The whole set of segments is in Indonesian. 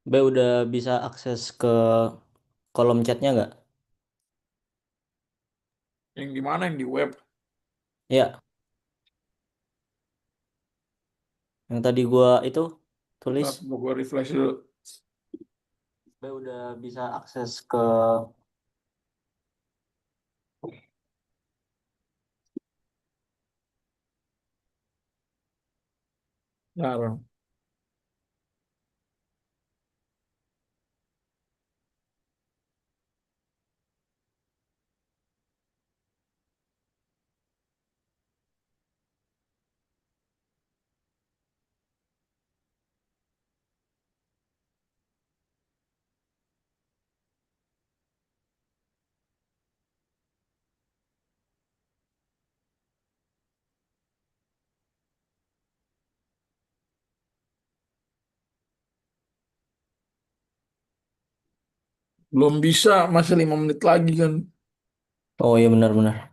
B udah bisa akses ke kolom chatnya nggak? Yang di mana, yang di web? Ya, yang tadi gua itu tulis Ntar coba gue refresh dulu. B udah bisa akses ke. Nah, belum bisa, masih 5 menit lagi kan. Oh iya benar-benar.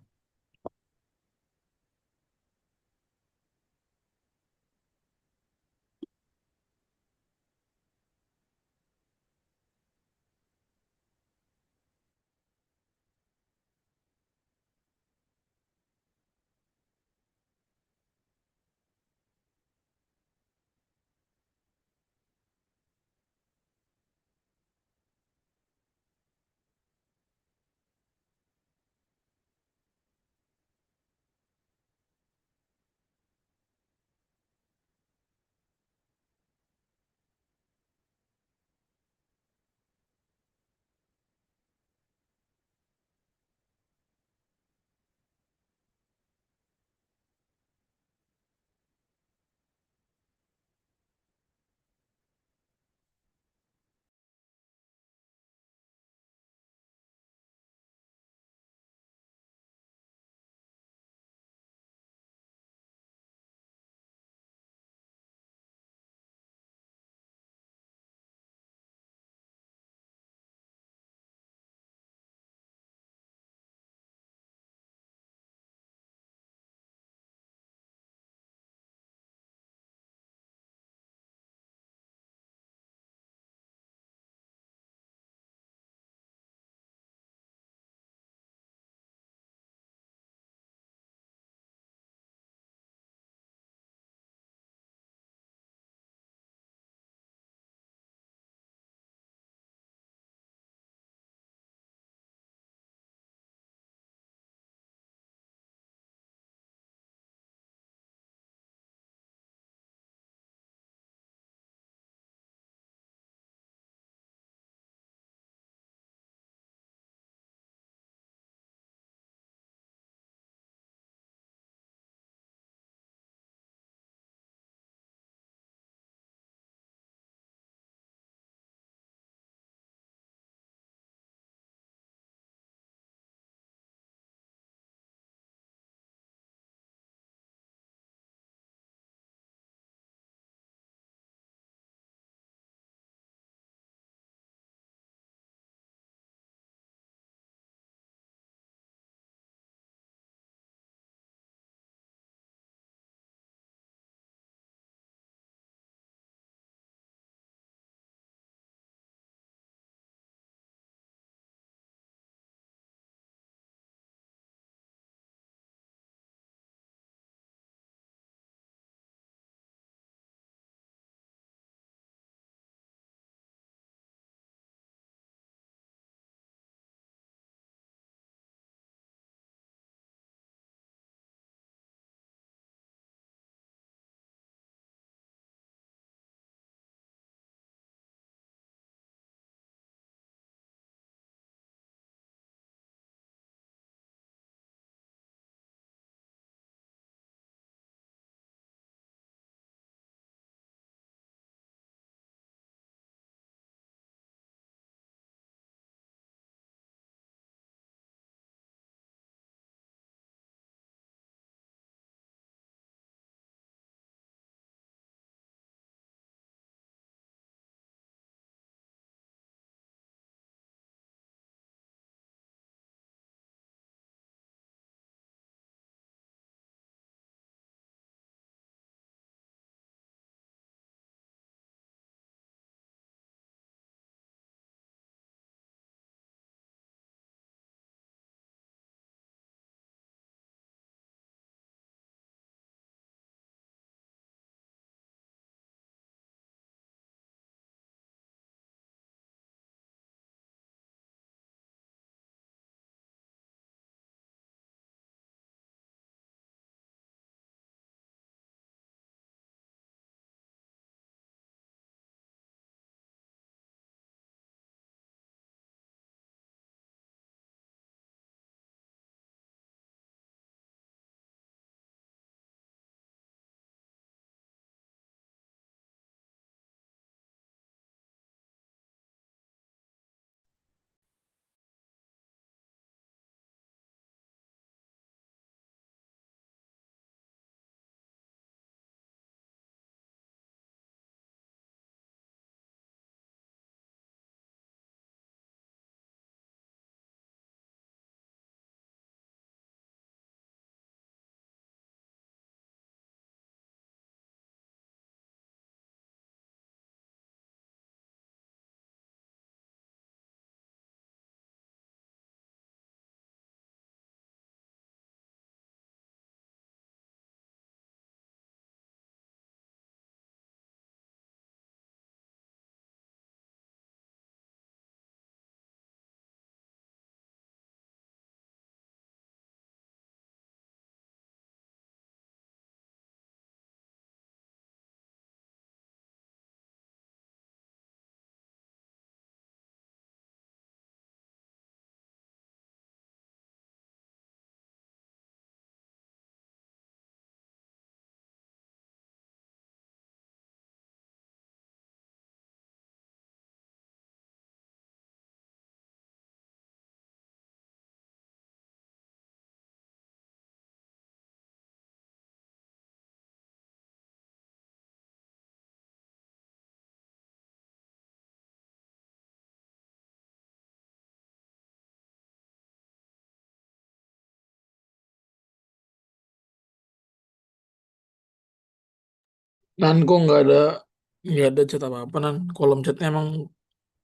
Nan kok nggak ada chat apa-apa nan. Kolom chatnya emang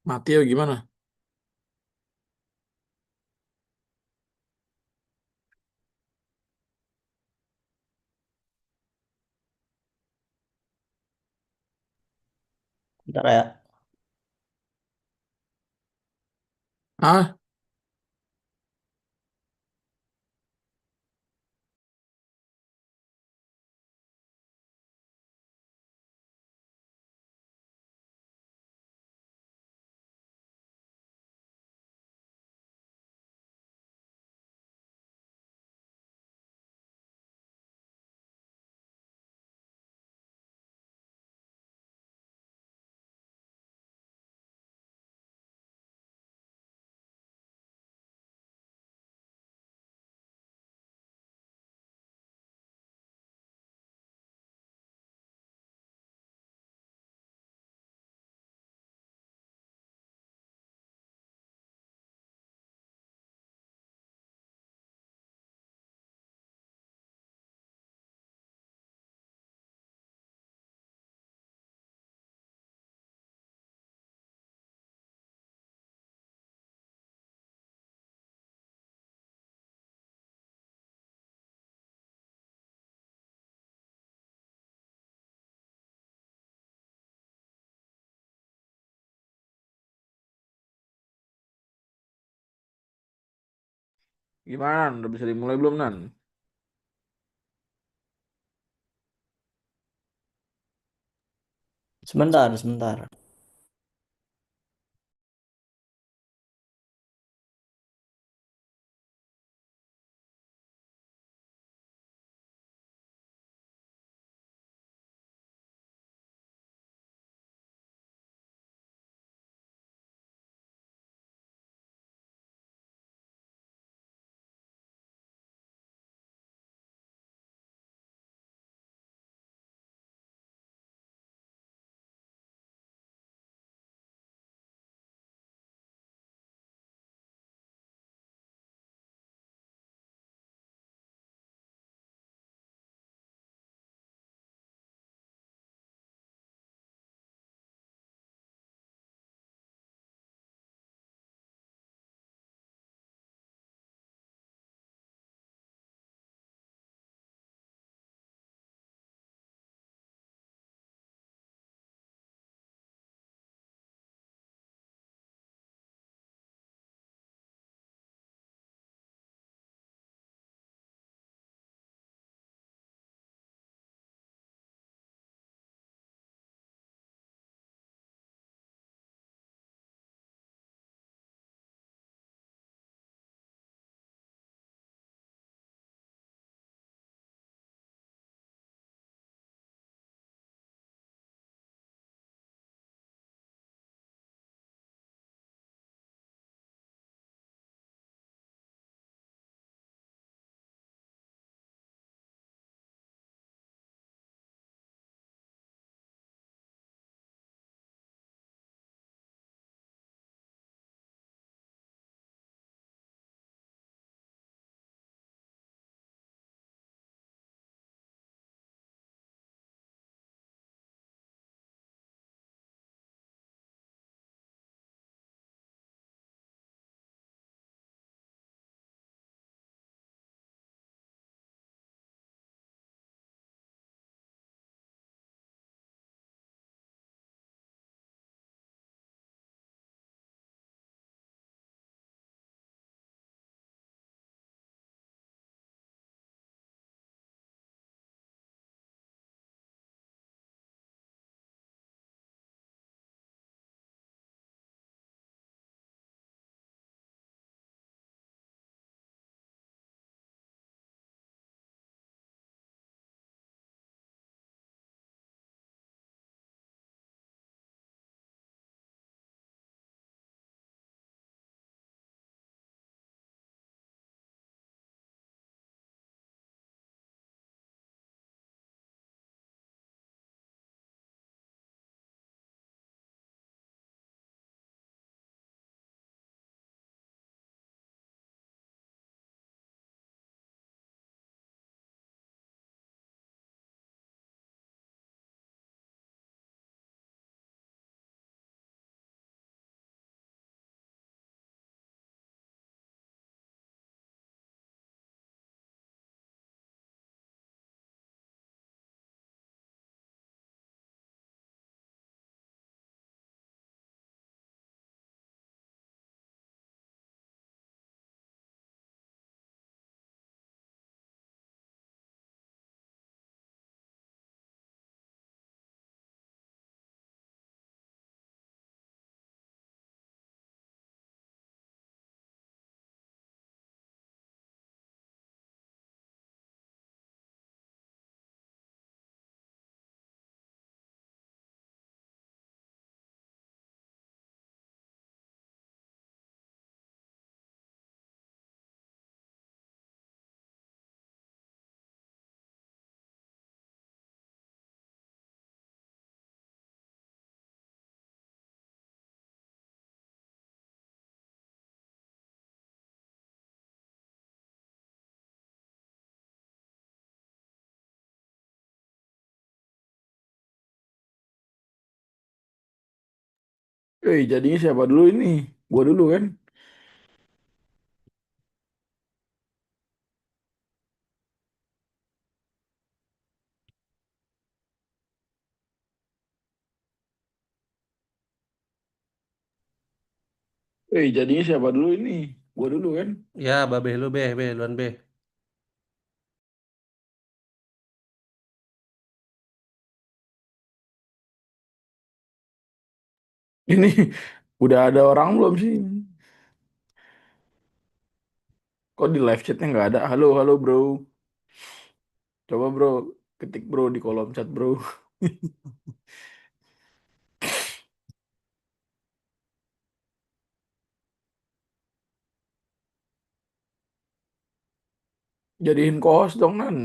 mati ya gimana? Bentar ya. Ah, gimana? Nan? Udah bisa dimulai belum nan? Sebentar, sebentar. Jadinya siapa dulu ini? Gua dulu kan? Jadinya siapa dulu ini? Gua dulu kan? Ya, babe lu be, luan be. Ini udah ada orang belum sih? Kok di live chatnya nggak ada? Halo, halo bro. Coba bro, ketik bro di kolom chat bro. Jadiin co-host dong Nan.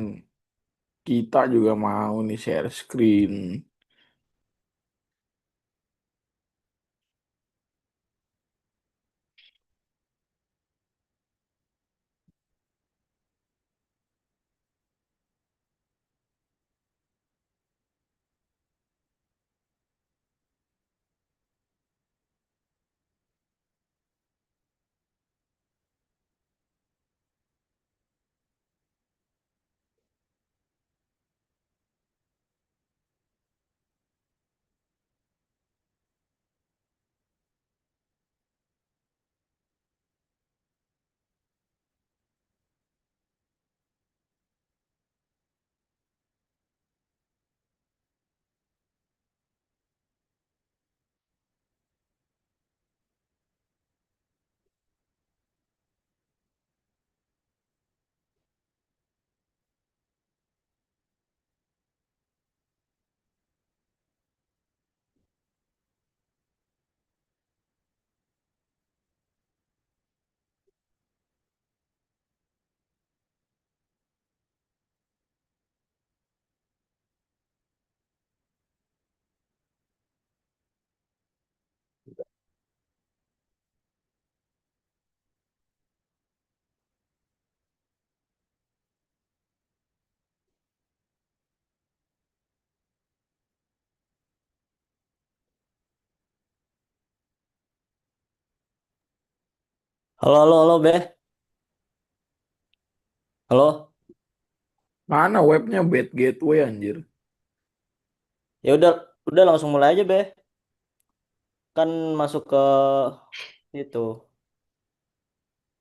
Kita juga mau nih share screen. Halo, halo, halo, Beh. Halo. Mana webnya Bad Gateway anjir? Ya udah langsung mulai aja, Beh. Kan masuk ke itu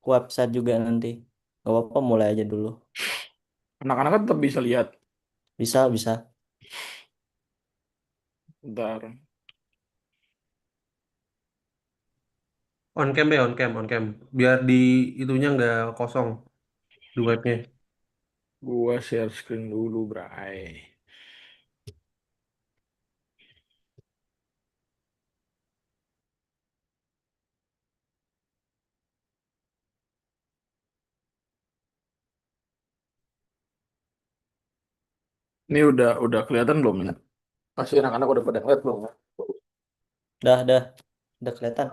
ke website juga nanti. Gak apa-apa, mulai aja dulu. Anak-anak kan tetap bisa lihat. Bisa, bisa. Ntar. On cam be, on cam. Biar di itunya nggak kosong di webnya. Gua share screen dulu, Bray. Ini udah kelihatan belum ya? Pasti anak-anak udah pada ngeliat belum ya? Dah. Udah kelihatan.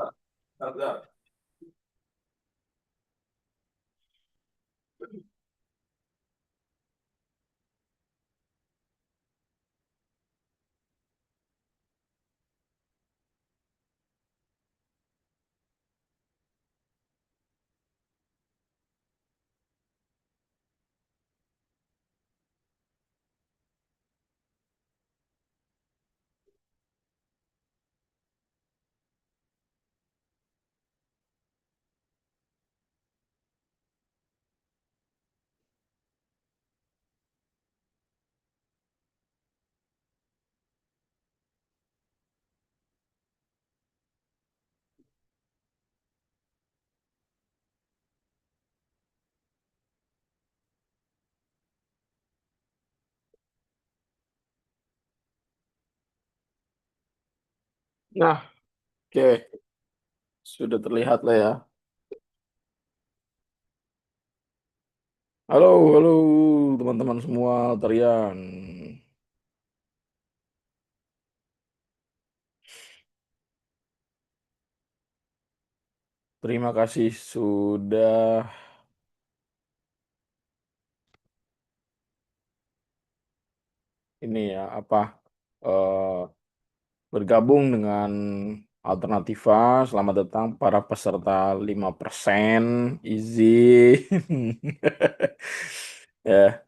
Nah, oke. Sudah terlihat lah ya. Halo, halo teman-teman semua, Tarian. Terima kasih sudah ini ya apa eh, bergabung dengan Alternativa, selamat datang para peserta 5%. Izin. Ya,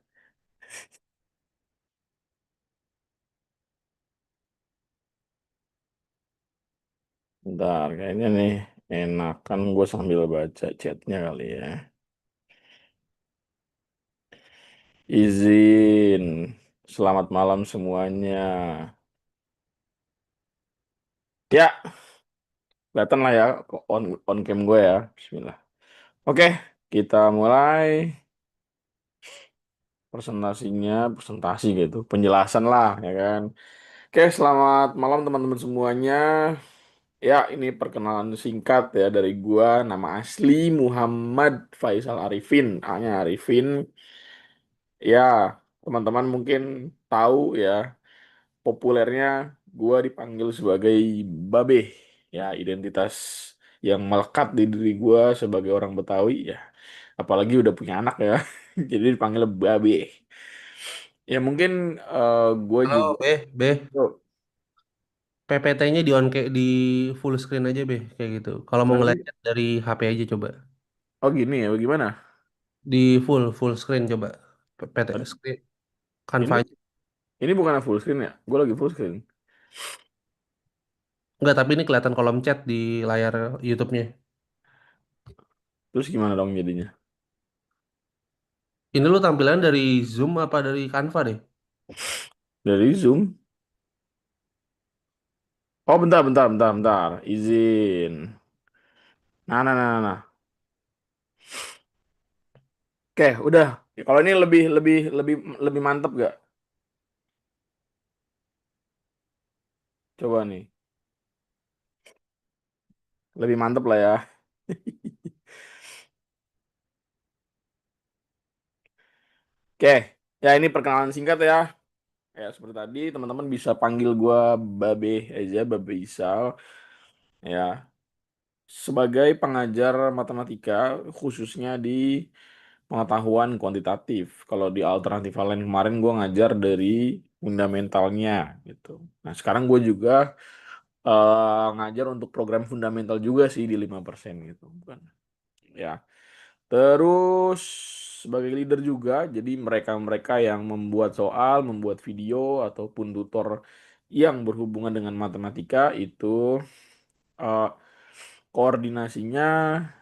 bentar. Kayaknya nih enakan gue sambil baca chatnya kali ya. Izin. Selamat malam semuanya. Ya, kelihatan lah ya on cam gue ya. Bismillah. Oke, kita mulai presentasi gitu, penjelasan lah ya kan. Oke, selamat malam teman-teman semuanya. Ya, ini perkenalan singkat ya dari gua, nama asli Muhammad Faisal Arifin, A-nya Arifin. Ya, teman-teman mungkin tahu ya, populernya gua dipanggil sebagai Babe. Ya, identitas yang melekat di diri gua sebagai orang Betawi ya. Apalagi udah punya anak ya. Jadi dipanggil Babe. Ya mungkin gue juga. Halo, B. Oh, PPT-nya di full screen aja, B, kayak gitu. Kalau mau ngeliat berarti, dari HP aja coba. oh gini ya, bagaimana? Di full screen coba. PPT screen Ini Canva. ini bukan full screen ya? Gue lagi full screen. Enggak, tapi ini kelihatan kolom chat di layar YouTube-nya. Terus gimana dong jadinya? Ini lu tampilan dari Zoom apa dari Canva deh? Dari Zoom. Oh bentar, bentar, bentar, bentar. Izin. Nah. Oke, udah. Kalau ini lebih lebih lebih lebih mantep gak? Coba nih. Lebih mantep lah ya. Oke. Ya ini perkenalan singkat ya. Ya seperti tadi teman-teman bisa panggil gua Babe aja, Babe Isal. Ya, sebagai pengajar matematika khususnya di pengetahuan kuantitatif. Kalau di alternatif lain kemarin gue ngajar dari fundamentalnya gitu. Nah sekarang gue juga ngajar untuk program fundamental juga sih di 5% gitu. Bukan. Ya. Terus sebagai leader juga, jadi mereka-mereka yang membuat soal, membuat video ataupun tutor yang berhubungan dengan matematika itu eh, koordinasinya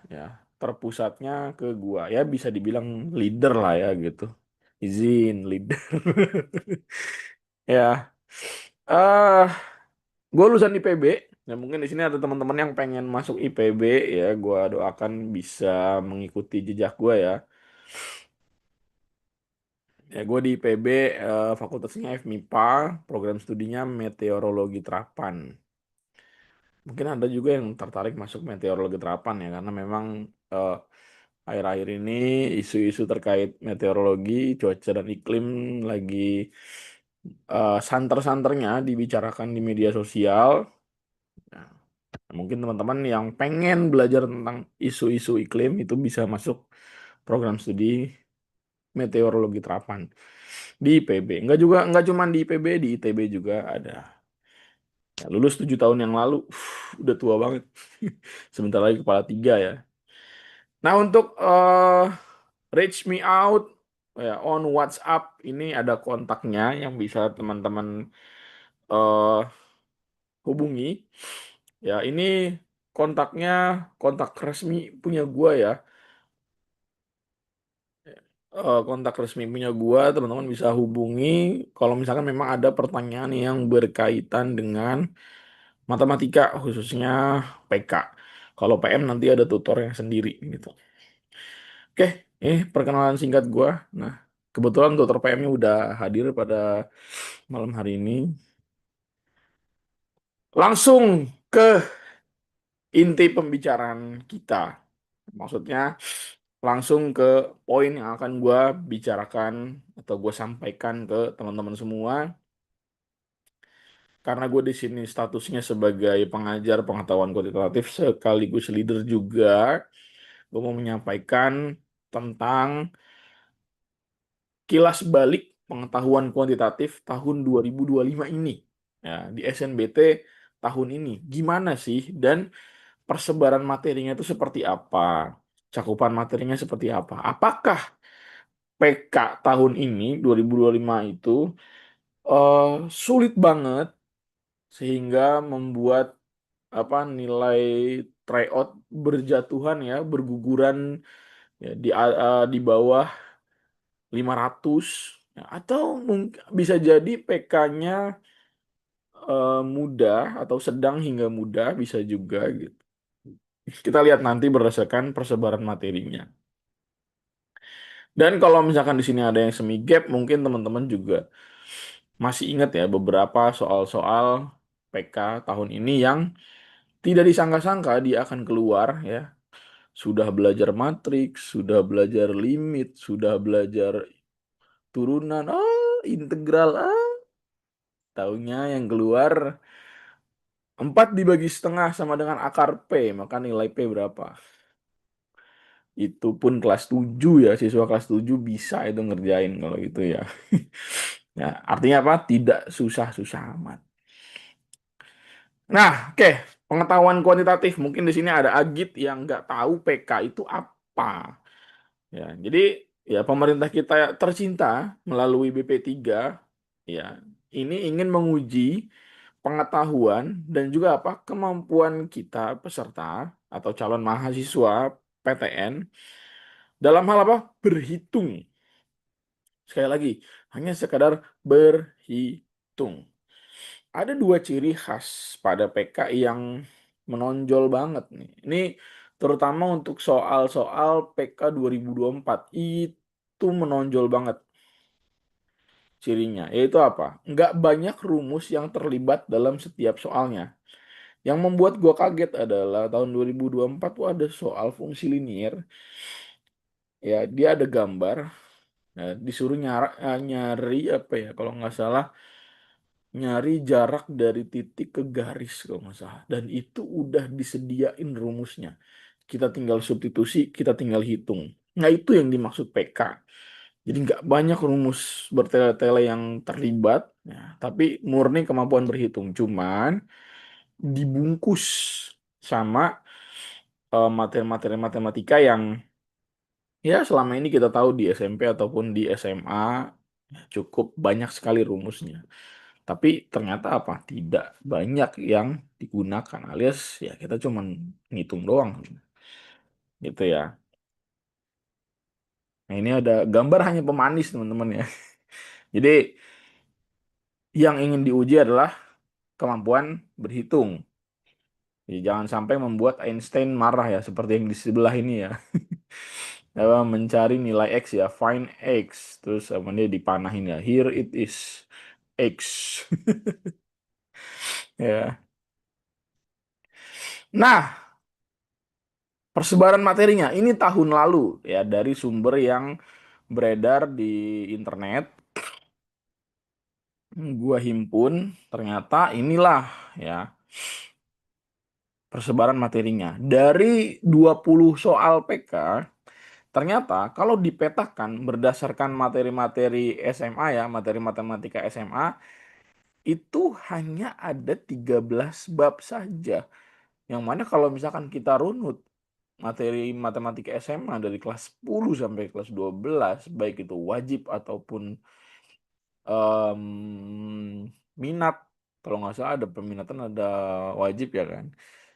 ya terpusatnya ke gua ya bisa dibilang leader lah ya gitu izin leader ya gua lulusan IPB ya mungkin di sini ada teman-teman yang pengen masuk IPB ya gua doakan bisa mengikuti jejak gua ya ya gua di IPB fakultasnya FMIPA program studinya meteorologi terapan. Mungkin ada juga yang tertarik masuk meteorologi terapan ya, karena memang eh, akhir-akhir ini isu-isu terkait meteorologi, cuaca dan iklim lagi santer-santernya dibicarakan di media sosial. Nah, mungkin teman-teman yang pengen belajar tentang isu-isu iklim itu bisa masuk program studi meteorologi terapan di IPB. Enggak cuma di IPB, di ITB juga ada. Ya, lulus 7 tahun yang lalu, udah tua banget. Sebentar lagi kepala tiga ya. Nah, untuk reach me out ya on WhatsApp ini ada kontaknya yang bisa teman-teman eh, hubungi. Ya, ini kontaknya kontak resmi punya gua ya. Kontak resmi punya gua, teman-teman bisa hubungi kalau misalkan memang ada pertanyaan yang berkaitan dengan matematika khususnya PK. Kalau PM nanti ada tutor yang sendiri gitu. Oke, ini perkenalan singkat gua. Nah, kebetulan dokter PM-nya udah hadir pada malam hari ini. Langsung ke inti pembicaraan kita. Maksudnya langsung ke poin yang akan gua bicarakan atau gue sampaikan ke teman-teman semua. Karena gue di sini statusnya sebagai pengajar pengetahuan kuantitatif sekaligus leader juga. Gue mau menyampaikan tentang kilas balik pengetahuan kuantitatif tahun 2025 ini. Ya, di SNBT tahun ini gimana sih, dan persebaran materinya itu seperti apa, cakupan materinya seperti apa. Apakah PK tahun ini 2025 itu eh, sulit banget sehingga membuat apa nilai tryout berjatuhan ya, berguguran ya, di bawah 500 ya, atau mungkin bisa jadi PK-nya mudah atau sedang hingga mudah bisa juga gitu. Kita lihat nanti berdasarkan persebaran materinya. Dan kalau misalkan di sini ada yang semi gap, mungkin teman-teman juga masih ingat ya beberapa soal-soal PK tahun ini yang tidak disangka-sangka dia akan keluar ya. Sudah belajar matriks, sudah belajar limit, sudah belajar turunan, integral, taunya yang keluar 4 dibagi setengah sama dengan akar P, maka nilai P berapa? Itu pun kelas 7 ya, siswa kelas 7 bisa itu ngerjain kalau gitu ya. Ya, artinya apa? Tidak susah-susah amat. Nah, oke. Pengetahuan kuantitatif. Mungkin di sini ada Agit yang nggak tahu PK itu apa. Ya, jadi ya pemerintah kita tercinta melalui BP3 ya, ini ingin menguji pengetahuan dan juga apa kemampuan kita peserta atau calon mahasiswa PTN dalam hal apa? Berhitung. Sekali lagi, hanya sekadar berhitung. Ada dua ciri khas pada PK yang menonjol banget nih. Ini terutama untuk soal-soal PK 2024 itu menonjol banget cirinya. Yaitu apa? Nggak banyak rumus yang terlibat dalam setiap soalnya. Yang membuat gua kaget adalah tahun 2024 tuh ada soal fungsi linier. Ya, dia ada gambar. Nah, disuruh nyari apa ya? Kalau nggak salah nyari jarak dari titik ke garis kalau nggak salah. Dan itu udah disediain rumusnya. Kita tinggal substitusi, kita tinggal hitung. Nah itu yang dimaksud PK. Jadi nggak banyak rumus bertele-tele yang terlibat, ya, tapi murni kemampuan berhitung. Cuman dibungkus sama materi-materi matematika yang ya selama ini kita tahu di SMP ataupun di SMA cukup banyak sekali rumusnya. Tapi ternyata apa? Tidak banyak yang digunakan, alias ya kita cuma ngitung doang. Gitu ya. Nah, ini ada gambar hanya pemanis, teman-teman ya. Jadi yang ingin diuji adalah kemampuan berhitung. Jadi, jangan sampai membuat Einstein marah ya, seperti yang di sebelah ini ya. Mencari nilai X ya, find X. Terus apa dia dipanahin ya, here it is, X. Ya. Nah, persebaran materinya ini tahun lalu ya dari sumber yang beredar di internet. Gua himpun, ternyata inilah ya persebaran materinya. Dari 20 soal PK, ternyata kalau dipetakan berdasarkan materi-materi SMA ya, materi matematika SMA, itu hanya ada 13 bab saja. Yang mana kalau misalkan kita runut materi matematika SMA dari kelas 10 sampai kelas 12, baik itu wajib ataupun minat, kalau nggak salah ada peminatan, ada wajib ya kan,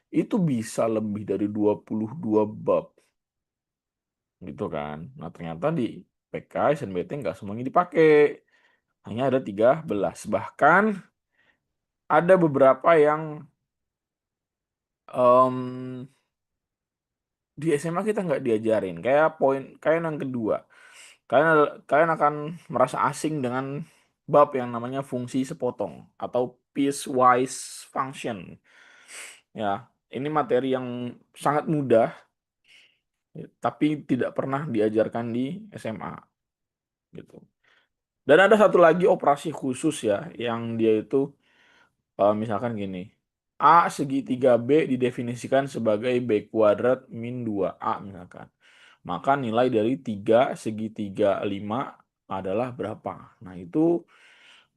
itu bisa lebih dari 22 bab gitu kan. Nah ternyata di PK SNBT nggak semuanya dipakai, hanya ada 13. Bahkan ada beberapa yang em, di SMA kita nggak diajarin, kayak kayak yang kedua, kalian kalian akan merasa asing dengan bab yang namanya fungsi sepotong atau piecewise function ya. Ini materi yang sangat mudah tapi tidak pernah diajarkan di SMA gitu. Dan ada satu lagi operasi khusus ya yang dia itu misalkan gini. A segitiga B didefinisikan sebagai B kuadrat min 2A misalkan. Maka nilai dari 3 segitiga 5 adalah berapa? Nah, itu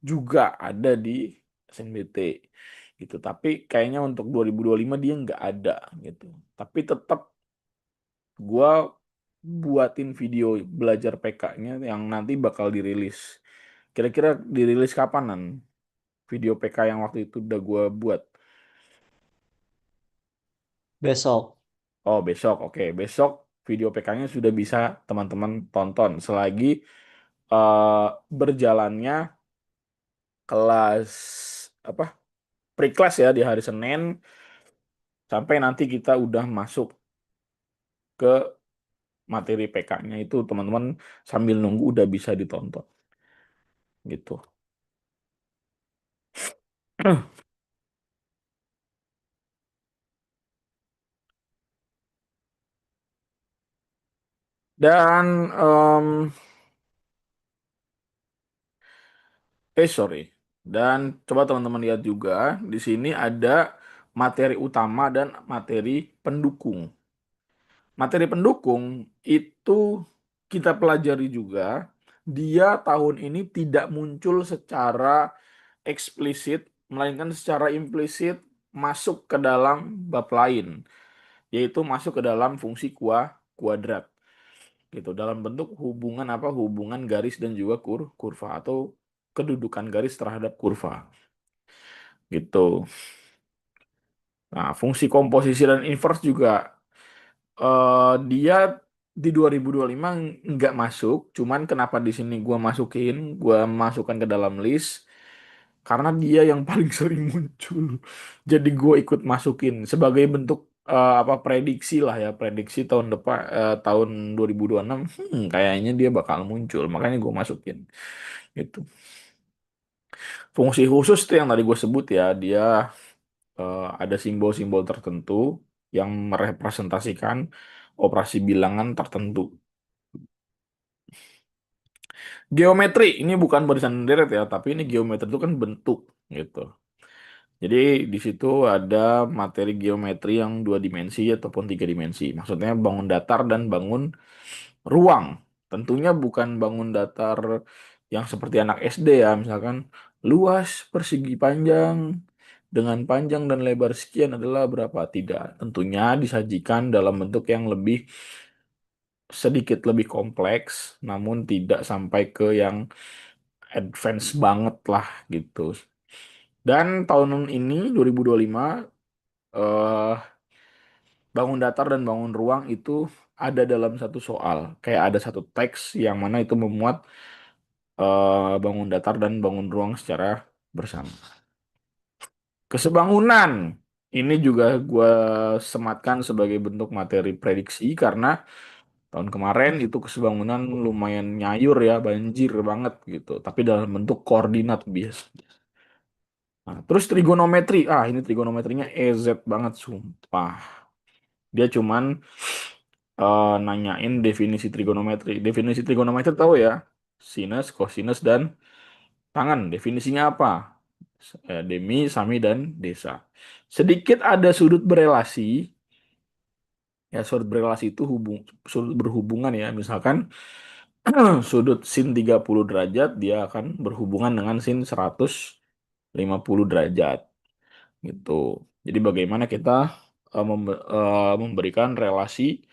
juga ada di SNBT. gitu. Tapi kayaknya untuk 2025 dia nggak ada gitu. Tapi tetap gua buatin video belajar PK-nya yang nanti bakal dirilis. Kira-kira dirilis kapanan video PK yang waktu itu udah gua buat? Besok. Oh, besok. Oke, besok video PK-nya sudah bisa teman-teman tonton selagi eh, berjalannya kelas apa? Pre-class ya di hari Senin sampai nanti kita udah masuk ke materi PK-nya itu teman-teman sambil nunggu udah bisa ditonton gitu. Dan sorry. Dan coba teman-teman lihat juga di sini ada materi utama dan materi pendukung. Materi pendukung itu kita pelajari juga. Dia tahun ini tidak muncul secara eksplisit, melainkan secara implisit masuk ke dalam bab lain, yaitu masuk ke dalam fungsi kuadrat. Gitu, dalam bentuk hubungan apa? Hubungan garis dan juga kurva atau kedudukan garis terhadap kurva. Gitu. Nah, fungsi komposisi dan inverse juga dia di 2025 nggak masuk, cuman kenapa di sini gua masukkan ke dalam list karena dia yang paling sering muncul. Jadi gue ikut masukin sebagai bentuk apa prediksi lah ya, prediksi tahun depan tahun 2026 kayaknya dia bakal muncul, makanya gue masukin gitu. Fungsi khusus tuh yang tadi gue sebut ya, dia ada simbol-simbol tertentu yang merepresentasikan operasi bilangan tertentu. Geometri ini bukan barisan deret ya, tapi ini geometri itu kan bentuk gitu. Jadi di situ ada materi geometri yang 2 dimensi ataupun 3 dimensi. Maksudnya bangun datar dan bangun ruang. Tentunya bukan bangun datar yang seperti anak SD ya, misalkan luas persegi panjang dengan panjang dan lebar sekian adalah berapa. Tidak. Tentunya disajikan dalam bentuk yang lebih sedikit lebih kompleks, namun tidak sampai ke yang advance banget lah gitu. Dan tahun ini 2025 eh, bangun datar dan bangun ruang itu ada dalam satu soal. Kayak ada satu teks yang mana itu memuat bangun datar dan bangun ruang secara bersama. Kesebangunan ini juga gue sematkan sebagai bentuk materi prediksi karena tahun kemarin itu kesebangunan lumayan nyayur ya, banjir banget gitu. Tapi dalam bentuk koordinat biasa. Nah, terus trigonometri, ini trigonometrinya EZ banget sumpah. Dia cuman nanyain definisi trigonometri. Definisi trigonometri tahu ya, sinus, kosinus, dan tangan. Definisinya apa? Demi, sami, dan desa. Sedikit ada sudut berelasi. Ya, sudut berelasi itu sudut berhubungan ya. Misalkan sudut sin 30 derajat, dia akan berhubungan dengan sin 150 derajat. Gitu. Jadi bagaimana kita memberikan relasi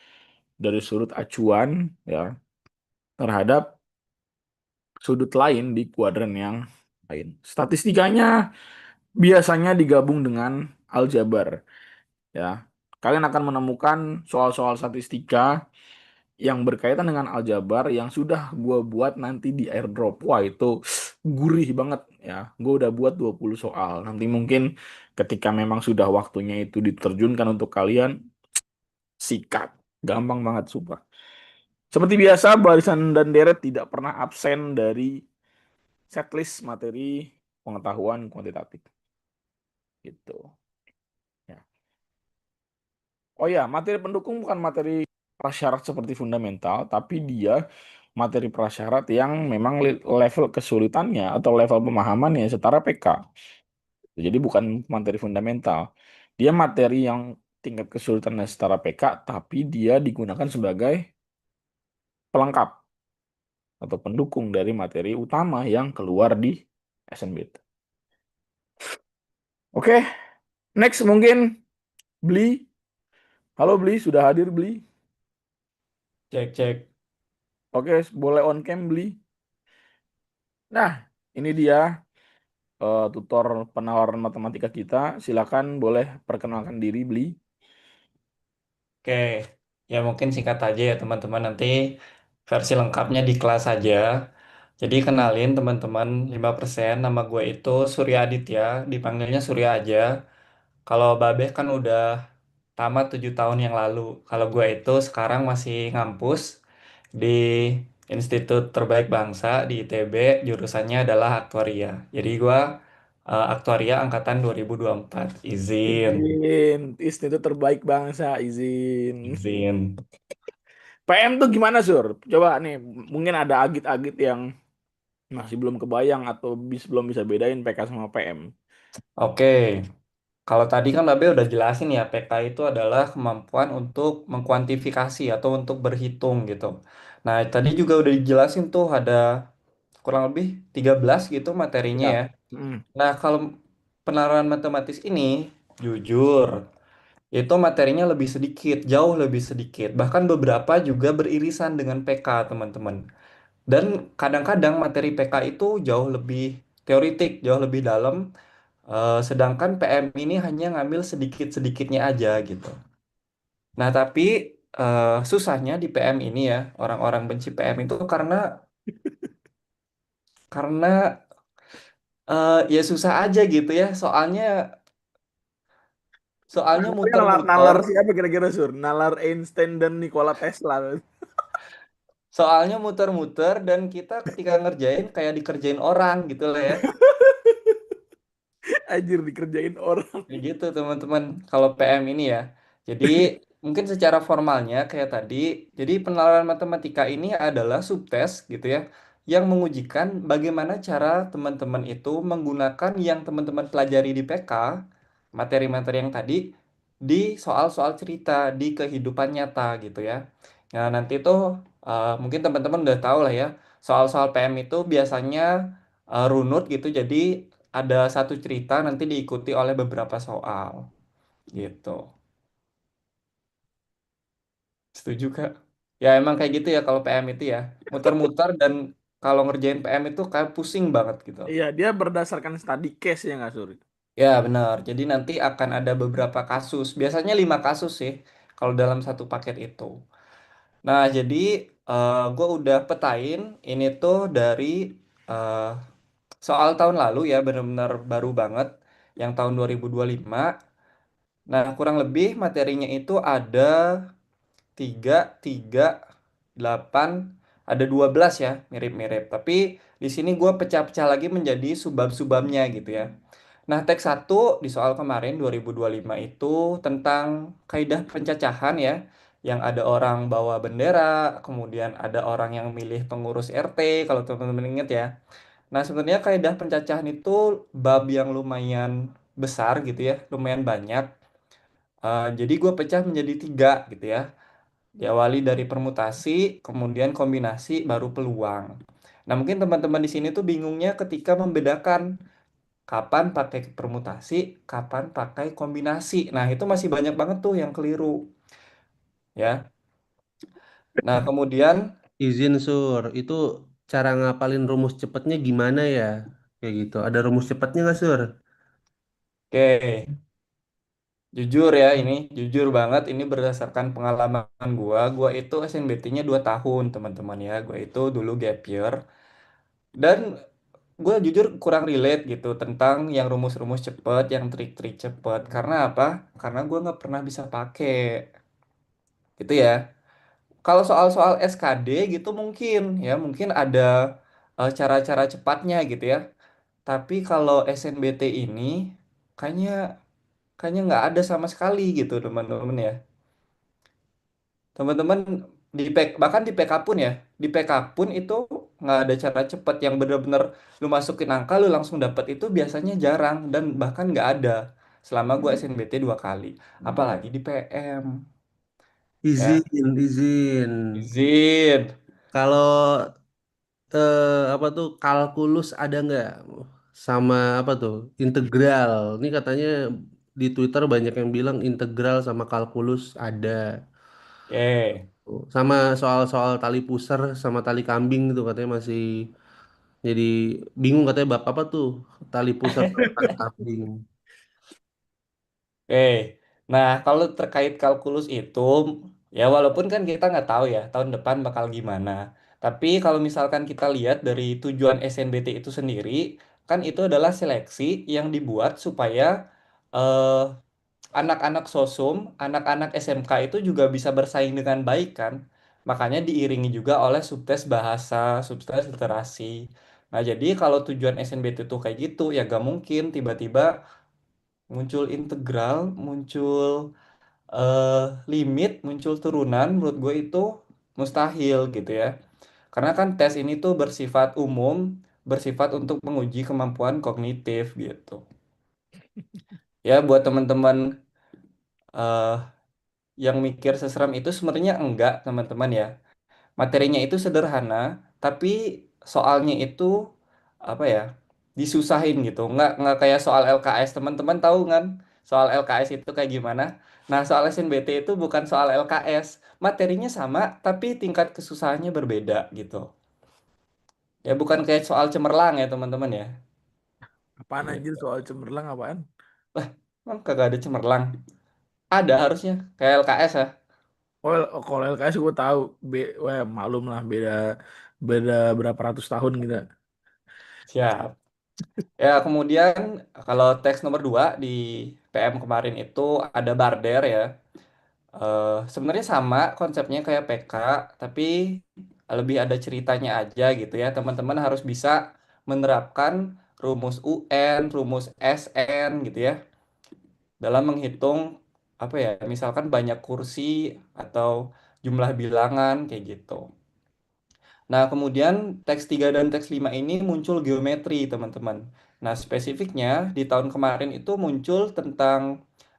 dari sudut acuan ya terhadap sudut lain di kuadran yang lain. Statistikanya biasanya digabung dengan aljabar ya. Kalian akan menemukan soal-soal statistika yang berkaitan dengan aljabar yang sudah gue buat nanti di airdrop. Wah, itu gurih banget ya. Gue udah buat 20 soal. Nanti mungkin ketika memang sudah waktunya itu diterjunkan untuk kalian, sikat. Gampang banget, sumpah. Seperti biasa, barisan dan deret tidak pernah absen dari setlist materi pengetahuan kuantitatif. Gitu. Ya. Oh ya, materi pendukung bukan materi prasyarat seperti fundamental, tapi dia materi prasyarat yang memang level kesulitannya atau level pemahamannya setara PK. Jadi bukan materi fundamental. Dia materi yang tingkat kesulitannya setara PK, tapi dia digunakan sebagai pelengkap atau pendukung dari materi utama yang keluar di SNBT. Oke, next mungkin Beli. Halo Beli, sudah hadir Beli. Cek cek. Oke, boleh on cam Beli. Nah, ini dia tutor penawaran matematika kita. Silakan boleh perkenalkan diri Beli. Oke, ya mungkin singkat aja ya teman-teman, nanti versi lengkapnya di kelas aja. Jadi kenalin teman-teman 5%, nama gue itu Surya Aditya, dipanggilnya Surya aja. Kalau Babeh kan udah tamat 7 tahun yang lalu. Kalau gue itu sekarang masih ngampus di Institut Terbaik Bangsa di ITB, jurusannya adalah aktuaria. Jadi gue aktuaria angkatan 2024. Izin, Izin, Institut Terbaik Bangsa, izin. izin. PM tuh gimana Sur? Coba nih, mungkin ada agit-agit yang masih belum kebayang atau belum bisa bedain PK sama PM. Oke, kalau tadi kan Babe udah jelasin ya, PK itu adalah kemampuan untuk mengkuantifikasi atau untuk berhitung gitu. Nah, tadi juga udah dijelasin tuh ada kurang lebih 13 gitu materinya Ya. ya. Mm. Nah, kalau penerawan matematis ini, jujur, itu materinya lebih sedikit, jauh lebih sedikit. Bahkan beberapa juga beririsan dengan PK, teman-teman. Dan kadang-kadang materi PK itu jauh lebih teoritik, jauh lebih dalam. Sedangkan PM ini hanya ngambil sedikit-sedikitnya aja gitu. Nah, tapi susahnya di PM ini ya, orang-orang benci PM itu karena ya susah aja gitu ya. Soalnya Nalarnya nalar muter-muter, siapa kira-kira Sur? Nalar Einstein dan Nikola Tesla. soalnya muter-muter dan kita ketika ngerjain kayak dikerjain orang gitu lah ya. Anjir dikerjain orang. Kayak gitu teman-teman kalau PM ini ya. Jadi mungkin secara formalnya kayak tadi, jadi penalaran matematika ini adalah subtes gitu ya, yang mengujikan bagaimana cara teman-teman itu menggunakan yang teman-teman pelajari di PK, materi-materi yang tadi, di soal-soal cerita di kehidupan nyata gitu ya. Nah nanti tuh mungkin teman-teman udah tahu lah ya, soal-soal PM itu biasanya runut gitu, jadi ada satu cerita nanti diikuti oleh beberapa soal gitu. Setuju Kak? Ya emang kayak gitu ya kalau PM itu ya. Muter-muter dan kalau ngerjain PM itu kayak pusing banget gitu. Iya, dia berdasarkan study case ya nggak Sur? Ya benar. Jadi nanti akan ada beberapa kasus. Biasanya 5 kasus sih kalau dalam satu paket itu. Nah jadi gue udah petain ini tuh dari eh, soal tahun lalu ya, benar-benar baru banget yang tahun 2025. Nah, kurang lebih materinya itu ada 3 3 8 ada 12 ya, mirip-mirip. Tapi di sini gue pecah-pecah lagi menjadi subbab-subbabnya gitu ya. Nah, teks satu di soal kemarin 2025 itu tentang kaidah pencacahan ya, yang ada orang bawa bendera, kemudian ada orang yang milih pengurus RT, kalau teman-teman ingat ya. Nah, sebenarnya kaidah pencacahan itu bab yang lumayan besar gitu ya, lumayan banyak. Jadi gue pecah menjadi 3 gitu ya. Diawali dari permutasi, kemudian kombinasi, baru peluang. Nah, mungkin teman-teman di sini tuh bingungnya ketika membedakan kapan pakai permutasi, kapan pakai kombinasi. Nah, itu masih banyak banget tuh yang keliru, ya. Nah, kemudian, Izin Sur, itu cara ngapalin rumus cepatnya gimana ya? Kayak gitu. Ada rumus cepatnya nggak Sur? oke, jujur ya, ini jujur banget, ini berdasarkan pengalaman gua. Gua itu SNBT-nya 2 tahun, teman-teman ya. Gua itu dulu gap year. Dan gue jujur kurang relate gitu tentang yang rumus-rumus cepet, yang trik-trik cepet. Karena apa? Karena gue nggak pernah bisa pakai. Gitu ya. Kalau soal-soal SKD gitu mungkin ya, mungkin ada cara-cara cepatnya gitu ya. Tapi kalau SNBT ini kayaknya kayaknya nggak ada sama sekali gitu teman-teman ya. Teman-teman bahkan di PK pun ya, di PK pun itu nggak ada cara cepat yang benar-benar lu masukin angka lu langsung dapat, itu biasanya jarang dan bahkan nggak ada selama gua SNBT 2 kali, apalagi di PM ya. Izin, izin. Izin. Kalau apa tuh kalkulus ada nggak? sama apa tuh? Integral. Ini katanya di Twitter banyak yang bilang integral sama kalkulus ada. Oke. Sama soal-soal tali pusar sama tali kambing itu katanya masih jadi bingung katanya bab apa tuh tali pusar sama tali kambing. Oke. Nah, kalau terkait kalkulus itu, ya walaupun kan kita nggak tahu ya tahun depan bakal gimana. Tapi kalau misalkan kita lihat dari tujuan SNBT itu sendiri, kan itu adalah seleksi yang dibuat supaya eh, anak-anak sosum, anak-anak SMK itu juga bisa bersaing dengan baik kan. Makanya diiringi juga oleh subtes bahasa, subtes literasi. Nah, jadi kalau tujuan SNBT itu kayak gitu, ya gak mungkin tiba-tiba muncul integral, muncul eh, limit, muncul turunan. Menurut gue itu mustahil gitu ya. Karena kan tes ini tuh bersifat umum, bersifat untuk menguji kemampuan kognitif gitu. Ya, buat teman-teman eh, yang mikir seseram itu sebenarnya enggak, teman-teman ya. Materinya itu sederhana, tapi soalnya itu apa ya? Disusahin gitu. Enggak kayak soal LKS. Teman-teman tahu kan soal LKS itu kayak gimana? Nah, soal SNBT itu bukan soal LKS. Materinya sama, tapi tingkat kesusahannya berbeda gitu. Ya bukan kayak soal cemerlang ya, teman-teman ya. Apaan anjir Gitu. soal cemerlang apaan? Lah, emang kagak ada cemerlang. Ada harusnya, kayak LKS ya. Oh, kalau LKS gue tahu, wah, maklum lah beda beda berapa ratus tahun gitu. Siap. Ya, kemudian kalau teks nomor 2 di PM kemarin itu ada barter ya. Sebenarnya sama konsepnya kayak PK, tapi lebih ada ceritanya aja gitu ya. Teman-teman harus bisa menerapkan rumus UN, rumus SN gitu ya, dalam menghitung apa ya, misalkan banyak kursi atau jumlah bilangan kayak gitu. Nah, kemudian teks 3 dan teks 5 ini muncul geometri, teman-teman. Nah, spesifiknya di tahun kemarin itu muncul tentang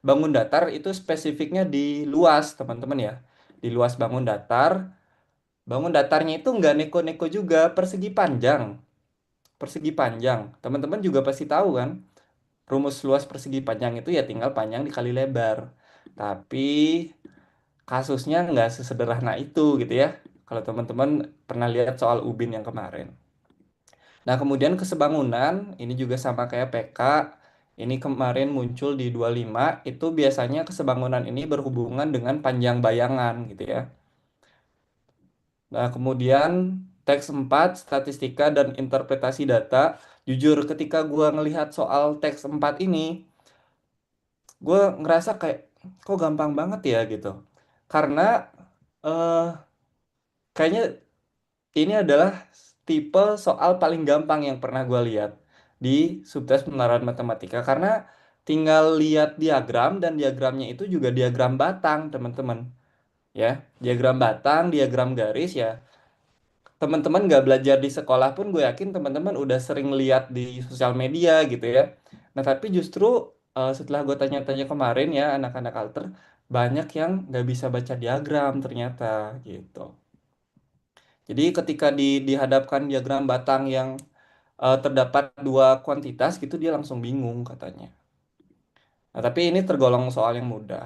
bangun datar itu spesifiknya di luas, teman-teman ya. Di luas bangun datar. Bangun datarnya itu nggak neko-neko juga, persegi panjang. Persegi panjang. Teman-teman juga pasti tahu kan, rumus luas persegi panjang itu ya tinggal panjang dikali lebar. Tapi kasusnya nggak sesederhana itu gitu ya. Kalau teman-teman pernah lihat soal Ubin yang kemarin. Nah, kemudian kesebangunan ini juga sama kayak PK. Ini kemarin muncul di 25, itu biasanya kesebangunan ini berhubungan dengan panjang bayangan gitu ya. Nah, kemudian teks 4 statistika dan interpretasi data. Jujur ketika gua ngelihat soal teks 4 ini, gue ngerasa kayak kok gampang banget ya gitu. Karena eh, kayaknya ini adalah tipe soal paling gampang yang pernah gue lihat di subtes penerawan matematika karena tinggal lihat diagram dan diagramnya itu juga diagram batang, teman-teman. Ya, diagram batang, diagram garis ya. Teman-teman nggak belajar di sekolah pun gue yakin teman-teman udah sering lihat di sosial media gitu ya. Nah, tapi justru setelah gue tanya-tanya kemarin ya anak-anak alter, banyak yang nggak bisa baca diagram ternyata gitu. Jadi ketika dihadapkan diagram batang yang terdapat dua kuantitas gitu dia langsung bingung katanya. Nah, tapi ini tergolong soal yang mudah.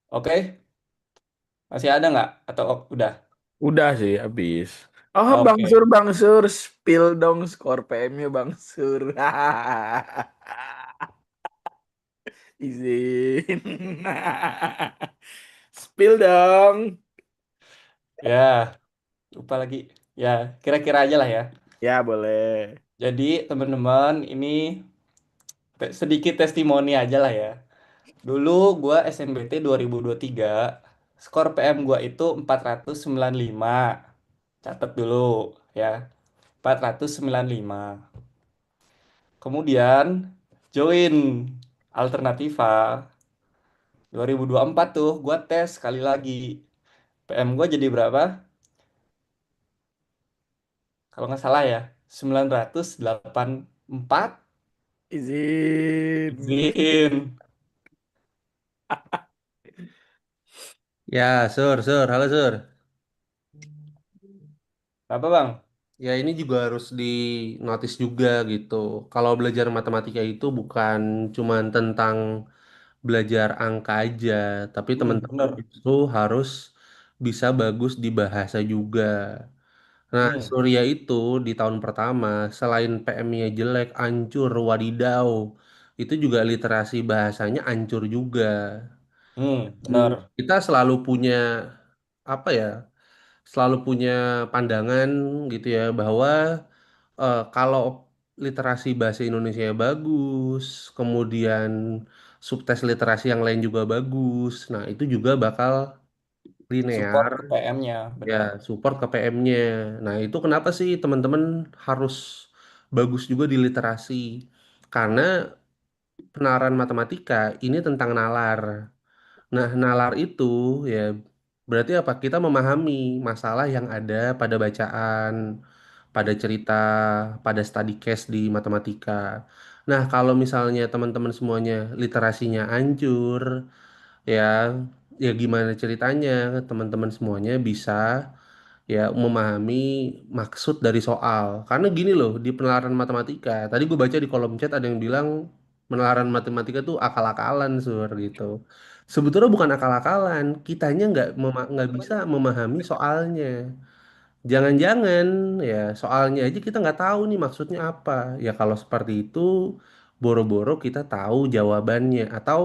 Oke, masih ada nggak? Atau udah? Udah sih habis. Oh, Bang Sur, Oke. Bang Sur, spill dong skor PM-nya Bang Sur. Izin. Spill dong. Ya, lupa lagi. Ya, kira-kira aja lah ya. Ya, boleh. Jadi teman-teman ini sedikit testimoni aja lah ya. Dulu gua SNBT 2023, skor PM gua itu 495. Catat dulu ya. 495. Kemudian join Alternativa 2024 tuh gua tes sekali lagi. PM gua jadi berapa? Kalau nggak salah ya, 984. Izin. Izin. Ya, Sur, Sur, halo Sur. Apa Bang? Ya ini juga harus di notice juga gitu. Kalau belajar matematika itu bukan cuman tentang belajar angka aja, tapi teman-teman Bener. itu harus bisa bagus di bahasa juga. Nah, Hmm, Surya itu di tahun pertama, selain PM-nya jelek, ancur, wadidaw, itu juga literasi bahasanya ancur juga. Hmm, bener. kita selalu punya, apa ya, selalu punya pandangan gitu ya, bahwa kalau literasi bahasa Indonesia bagus, kemudian subtes literasi yang lain juga bagus, nah itu juga bakal Support linear. ke PM-nya, Ya, bener. support ke PM-nya. Nah, itu kenapa sih teman-teman harus bagus juga di literasi? Karena penalaran matematika ini tentang nalar. Nah, nalar itu ya berarti apa? Kita memahami masalah yang ada pada bacaan, pada cerita, pada study case di matematika. Nah, kalau misalnya teman-teman semuanya literasinya hancur, ya, ya gimana ceritanya teman-teman semuanya bisa ya memahami maksud dari soal. Karena gini loh, di penalaran matematika, tadi gue baca di kolom chat ada yang bilang penalaran matematika tuh akal-akalan sur gitu. Sebetulnya bukan akal-akalan, kitanya nggak bisa memahami soalnya. Jangan-jangan ya soalnya aja kita nggak tahu nih maksudnya apa. Ya kalau seperti itu, boro-boro kita tahu jawabannya atau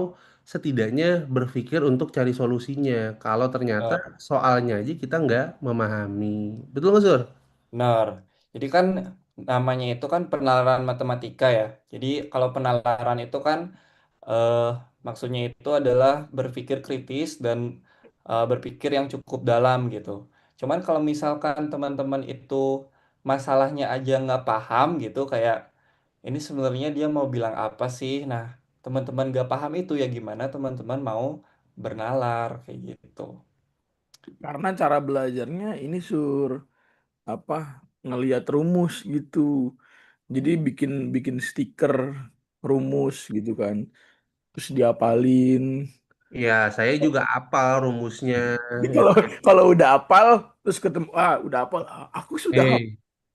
setidaknya berpikir untuk cari solusinya. Kalau ternyata Bener. soalnya aja kita nggak memahami. Betul nggak, Sur? Benar. Jadi kan namanya itu kan penalaran matematika ya. Jadi kalau penalaran itu kan eh, maksudnya itu adalah berpikir kritis dan berpikir yang cukup dalam gitu. Cuman kalau misalkan teman-teman itu masalahnya aja nggak paham gitu, kayak ini sebenarnya dia mau bilang apa sih? Nah, teman-teman nggak paham itu ya gimana teman-teman mau bernalar kayak gitu. Karena cara belajarnya ini sur apa ngelihat rumus gitu. Jadi bikin bikin stiker rumus gitu kan. Terus diapalin. Ya, saya juga apal rumusnya. Ya Kalau kan? kalau udah hafal terus ketemu udah hafal aku sudah Eh, hafal.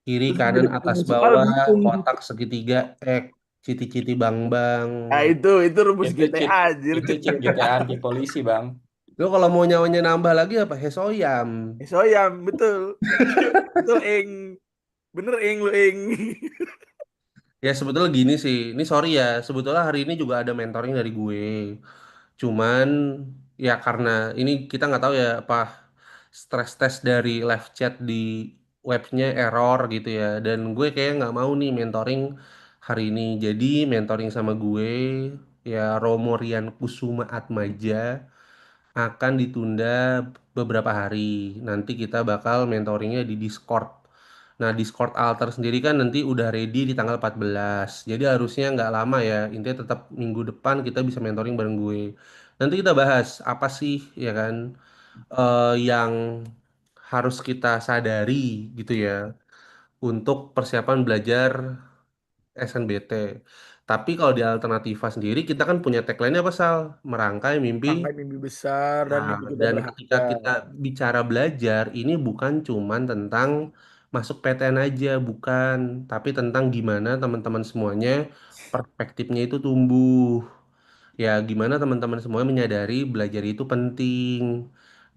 kiri Terus kanan udah atas ketemu soal bawah, bingung. kotak segitiga X, citi-citi bang bang. Nah itu rumus Itu cheat, GTA anjir. itu cheat GTA anti polisi, Bang. Lo kalau mau nyawanya nambah lagi apa? Hesoyam. Soyam betul. Betul eng. Bener eng lu eng. Ya sebetulnya gini sih, ini sorry ya, sebetulnya hari ini juga ada mentoring dari gue. Cuman ya karena ini kita nggak tahu ya apa stress test dari live chat di webnya error gitu ya. Dan gue kayak nggak mau nih mentoring hari ini. Jadi mentoring sama gue ya Romo Rian Kusuma Atmaja akan ditunda beberapa hari. Nanti kita bakal mentoringnya di Discord. Nah, Discord Alter sendiri kan nanti udah ready di tanggal 14. Jadi harusnya nggak lama ya. Intinya tetap minggu depan kita bisa mentoring bareng gue. Nanti kita bahas apa sih ya kan yang harus kita sadari gitu ya untuk persiapan belajar SNBT. Tapi kalau di Alternativa sendiri kita kan punya tagline apa Sal? Merangkai mimpi. Rangkai mimpi besar dan Nah, mimpi kita dan ketika berharga. kita bicara belajar, ini bukan cuman tentang masuk PTN aja, bukan, tapi tentang gimana teman-teman semuanya perspektifnya itu tumbuh. Ya, gimana teman-teman semuanya menyadari belajar itu penting.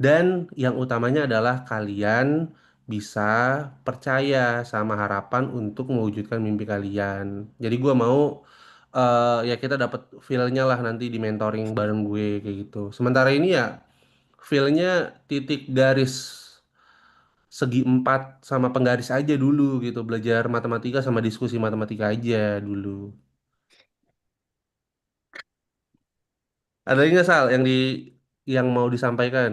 Dan yang utamanya adalah kalian bisa percaya sama harapan untuk mewujudkan mimpi kalian. Jadi gua mau ya kita dapat feel-nya lah nanti di mentoring bareng gue kayak gitu. Sementara ini ya feel-nya titik garis segi empat sama penggaris aja dulu gitu. Belajar matematika sama diskusi matematika aja dulu. Ada nggak Sal yang mau disampaikan?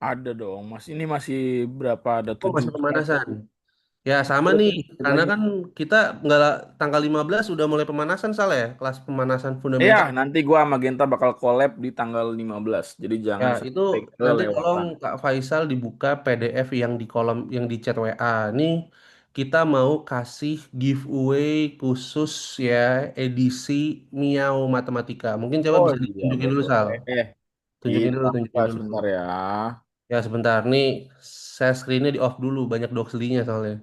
Ada dong, Mas. Ini masih berapa? Ada Oh, tujuh masih bulan pemanasan. lagi. Ya sama Ada nih, tujuh bulan karena lagi. kan kita nggak tanggal 15 udah mulai pemanasan Sal ya, kelas pemanasan Iya, fundamental. nanti gua sama Genta bakal collab di tanggal 15. Jadi Ya, jangan itu sampai nanti tolong kelewatan. Kak Faisal dibuka PDF yang di kolom yang di chat WA. Nih kita mau kasih giveaway khusus ya edisi Miau Matematika. Mungkin coba Oh bisa iya, ditunjukin dulu Sal. boleh. Tunjukin Kita dulu, buka tunjukin dulu. sebentar ya. Ya sebentar nih saya screennya di off dulu, banyak doxlinya soalnya.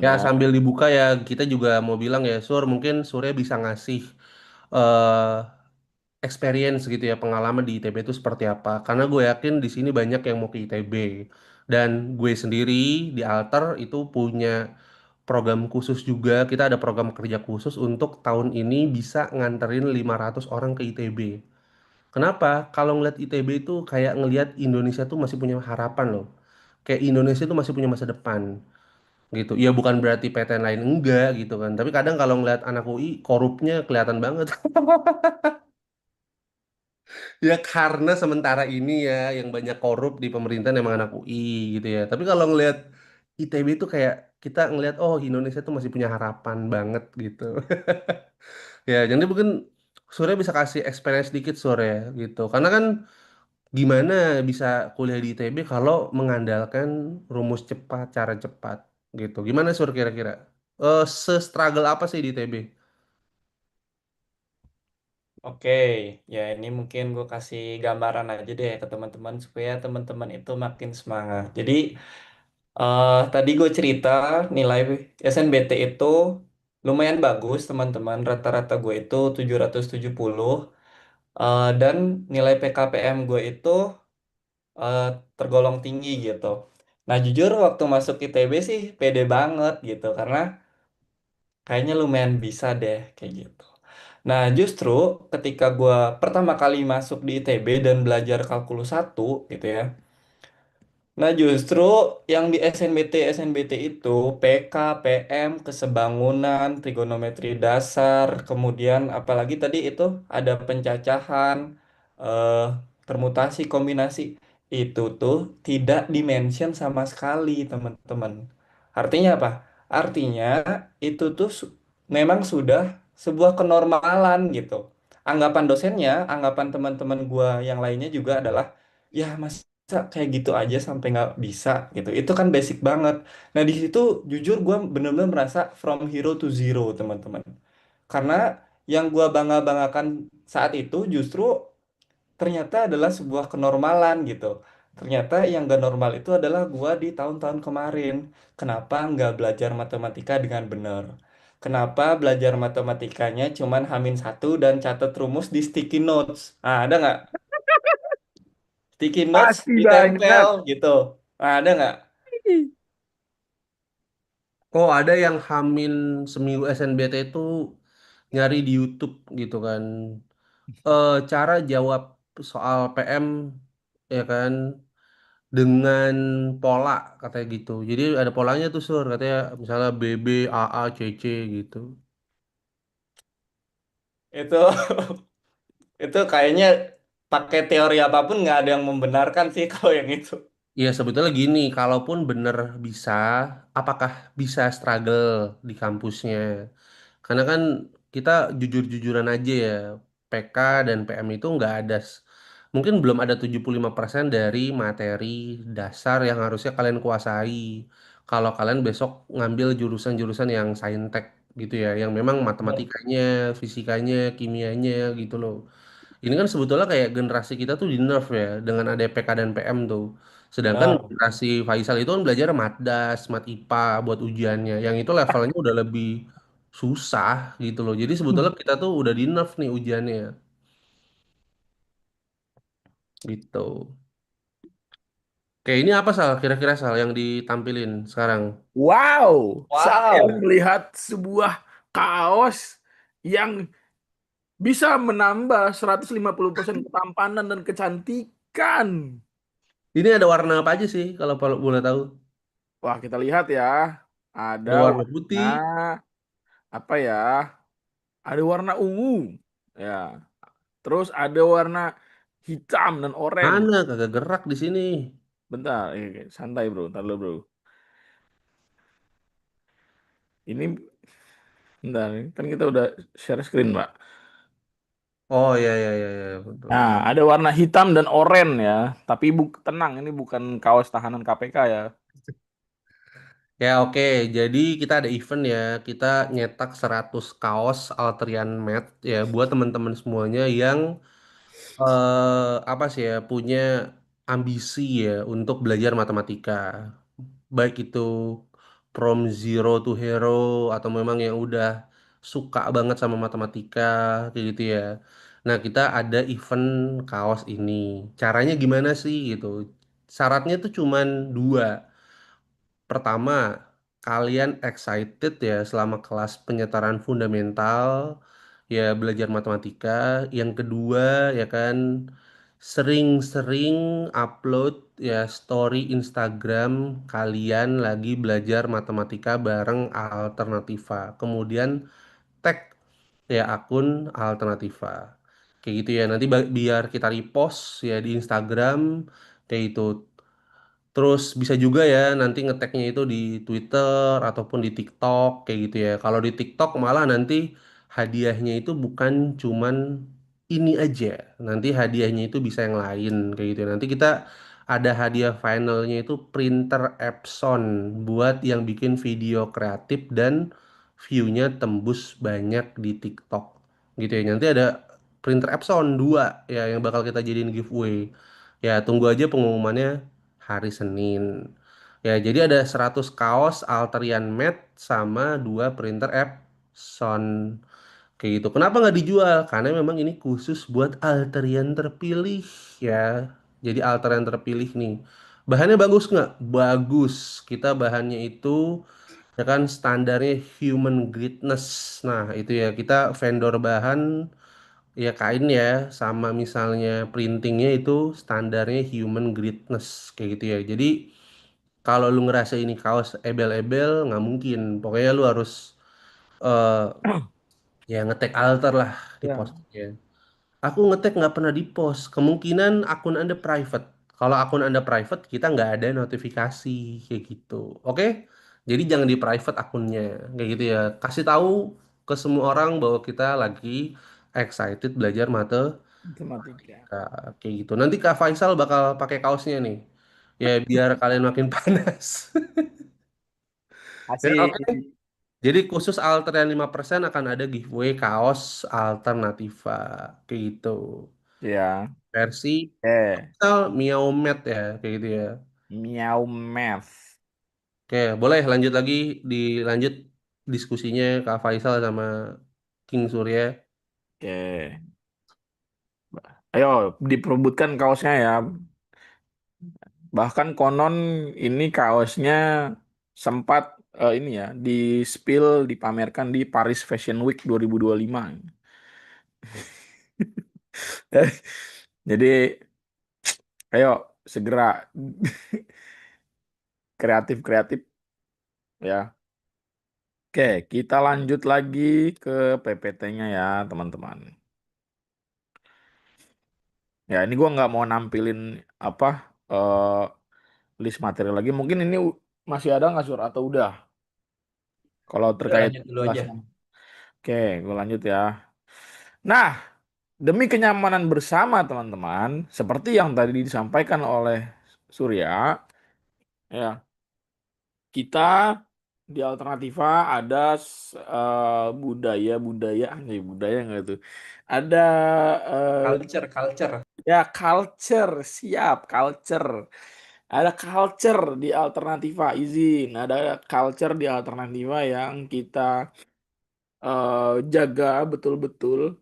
Ya Anak-anak. sambil dibuka ya kita juga mau bilang ya Sur mungkin Surya bisa ngasih eh experience gitu ya pengalaman di ITB itu seperti apa karena gue yakin di sini banyak yang mau ke ITB dan gue sendiri di Alter itu punya program khusus juga kita ada program kerja khusus untuk tahun ini bisa nganterin 500 orang ke ITB. Kenapa? Kalau ngeliat ITB itu kayak ngelihat Indonesia tuh masih punya harapan loh. Kayak Indonesia tuh masih punya masa depan gitu. Ya bukan berarti PTN lain enggak gitu kan. Tapi kadang kalau ngeliat anak UI korupnya kelihatan banget. Ya karena sementara ini ya yang banyak korup di pemerintahan emang anak UI gitu ya. Tapi kalau ngelihat ITB itu kayak kita ngelihat oh Indonesia tuh masih punya harapan banget gitu. Ya jadi mungkin Surya bisa kasih experience dikit Surya gitu. Karena kan gimana bisa kuliah di ITB kalau mengandalkan rumus cepat, cara cepat gitu. Gimana Sur kira-kira? Se-struggle apa sih di ITB? Oke, ya ini mungkin gue kasih gambaran aja deh ke teman-teman supaya teman-teman itu makin semangat. Jadi tadi gue cerita nilai SNBT itu lumayan bagus teman-teman. Rata-rata gue itu 770 dan nilai PKPM gue itu eh, tergolong tinggi gitu. Nah jujur waktu masuk ITB sih pede banget gitu karena kayaknya lumayan bisa deh kayak gitu. Nah, justru ketika gue pertama kali masuk di ITB dan belajar kalkulus satu gitu ya. Nah, justru yang di SNBT itu PK, PM, kesebangunan, trigonometri dasar, kemudian apalagi tadi itu ada pencacahan, eh, permutasi, kombinasi. Itu tuh tidak dimention sama sekali, teman-teman. Artinya apa? Artinya itu tuh memang sudah sebuah kenormalan gitu. Anggapan dosennya, anggapan teman-teman gua yang lainnya juga adalah ya masa kayak gitu aja sampai nggak bisa gitu. Itu kan basic banget. Nah di situ jujur gue bener-bener merasa from hero to zero teman-teman. Karena yang gue bangga-banggakan saat itu justru ternyata adalah sebuah kenormalan gitu. Ternyata yang gak normal itu adalah gua di tahun-tahun kemarin. Kenapa nggak belajar matematika dengan benar? Kenapa belajar matematikanya cuman Hamin satu dan catat rumus di sticky notes? Ah, ada nggak? Sticky notes Pasti ditempel banyak. gitu. Ah, ada nggak? Oh, ada yang Hamin seminggu SNBT itu nyari di YouTube gitu kan. Cara jawab soal PM ya kan dengan pola katanya gitu. Jadi ada polanya tuh Sur, katanya misalnya BB, AA, CC gitu. Itu itu kayaknya pakai teori apapun nggak ada yang membenarkan sih kalau yang itu. Ya sebetulnya gini, kalaupun bener bisa, apakah bisa struggle di kampusnya? Karena kan kita jujur-jujuran aja ya, PK dan PM itu nggak ada, mungkin belum ada 75% dari materi dasar yang harusnya kalian kuasai. Kalau kalian besok ngambil jurusan-jurusan yang saintek gitu ya, yang memang matematikanya, fisikanya, kimianya gitu loh. Ini kan sebetulnya kayak generasi kita tuh di nerf ya dengan ada PK dan PM tuh. Sedangkan Benar. generasi Faisal itu kan belajar Matdas, Mat IPA buat ujiannya. Yang itu levelnya udah lebih susah gitu loh. Jadi sebetulnya kita tuh udah di nerf nih ujiannya gitu. Kayak ini apa Sal? Kira-kira Sal yang ditampilin sekarang? Wow, saya Wow. melihat sebuah kaos yang bisa menambah 150% ketampanan dan kecantikan. Ini ada warna apa aja sih kalau boleh tahu? Wah, kita lihat ya. Ada Ada warna warna putih. apa ya? Ada warna ungu. Ya. Terus ada warna hitam dan oranye. Mana kagak gerak di sini. Bentar, santai bro, ntar dulu bro. Ini bentar, kan kita udah share screen, Pak. Oh ya ya ya ya betul. Nah, ada warna hitam dan oranye ya. Tapi tenang, ini bukan kaos tahanan KPK ya. Ya oke, jadi kita ada event ya, kita nyetak 100 kaos Altrian Mat ya buat teman-teman semuanya yang apa sih ya punya ambisi ya untuk belajar matematika. Baik itu from zero to hero atau memang yang udah suka banget sama matematika kayak gitu ya. Nah, kita ada event kaos ini. Caranya gimana sih gitu? Syaratnya tuh cuman dua. Pertama, kalian excited ya selama kelas penyetaraan fundamental ya belajar matematika. Yang kedua ya kan sering-sering upload ya story Instagram kalian lagi belajar matematika bareng Alternativa. Kemudian tag ya akun Alternativa. Kayak gitu ya. Nanti biar kita repost ya di Instagram kayak itu. Terus bisa juga ya nanti ngeteknya itu di Twitter ataupun di TikTok kayak gitu ya. Kalau di TikTok malah nanti hadiahnya itu bukan cuman ini aja. Nanti hadiahnya itu bisa yang lain kayak gitu ya. Nanti kita ada hadiah finalnya itu printer Epson buat yang bikin video kreatif dan view-nya tembus banyak di TikTok gitu ya. Nanti ada printer Epson 2 ya yang bakal kita jadiin giveaway. Ya, tunggu aja pengumumannya hari Senin. Ya, jadi ada 100 kaos Alterian Matte sama 2 printer Epson. Kayak gitu. Kenapa nggak dijual? Karena memang ini khusus buat Alterian terpilih ya. Jadi Alterian terpilih nih. Bahannya bagus nggak? Bagus. Kita bahannya itu ya kan standarnya human greatness. Nah, itu ya kita vendor bahan ya kain ya sama misalnya printingnya itu standarnya human greatness kayak gitu ya. Jadi kalau lu ngerasa ini kaos ebel-ebel nggak mungkin. Pokoknya lu harus eh ya ngetek alter lah di Ya, postnya. Aku ngetek nggak pernah di post. Kemungkinan akun Anda private. Kalau akun Anda private kita nggak ada notifikasi kayak gitu. Oke? Jadi jangan di private akunnya kayak gitu ya. Kasih tahu ke semua orang bahwa kita lagi excited belajar matematika. kayak gitu. Nanti Kak Faisal bakal pakai kaosnya nih. Ya biar kalian makin panas. Ya, Asik. oke. Jadi khusus alter yang 5% akan ada giveaway kaos Alternativa kayak gitu. Ya. Versi misal Miao Matte ya kayak gitu ya. Meow math. Oke, boleh lanjut lagi dilanjut diskusinya Kak Faisal sama King Surya. Oke. Ayo, diperebutkan kaosnya ya. Bahkan konon ini kaosnya sempat ini ya, di spill dipamerkan di Paris Fashion Week 2025. Jadi, ayo segera kreatif-kreatif ya. Oke, kita lanjut lagi ke PPT-nya ya, teman-teman. Ya, ini gua nggak mau nampilin apa list materi lagi. Mungkin ini masih ada nggak Sur atau udah? Kalau Udah terkait lanjut dulu aja. kelasnya. Oke, gue lanjut ya. Nah, demi kenyamanan bersama teman-teman, seperti yang tadi disampaikan oleh Surya, ya, kita di Alternativa ada budaya-budaya, anjay budaya nggak itu? Ada eh, Culture. ya culture, siap culture. Ada culture di Alternativa, izin. Ada culture di Alternativa yang kita jaga betul-betul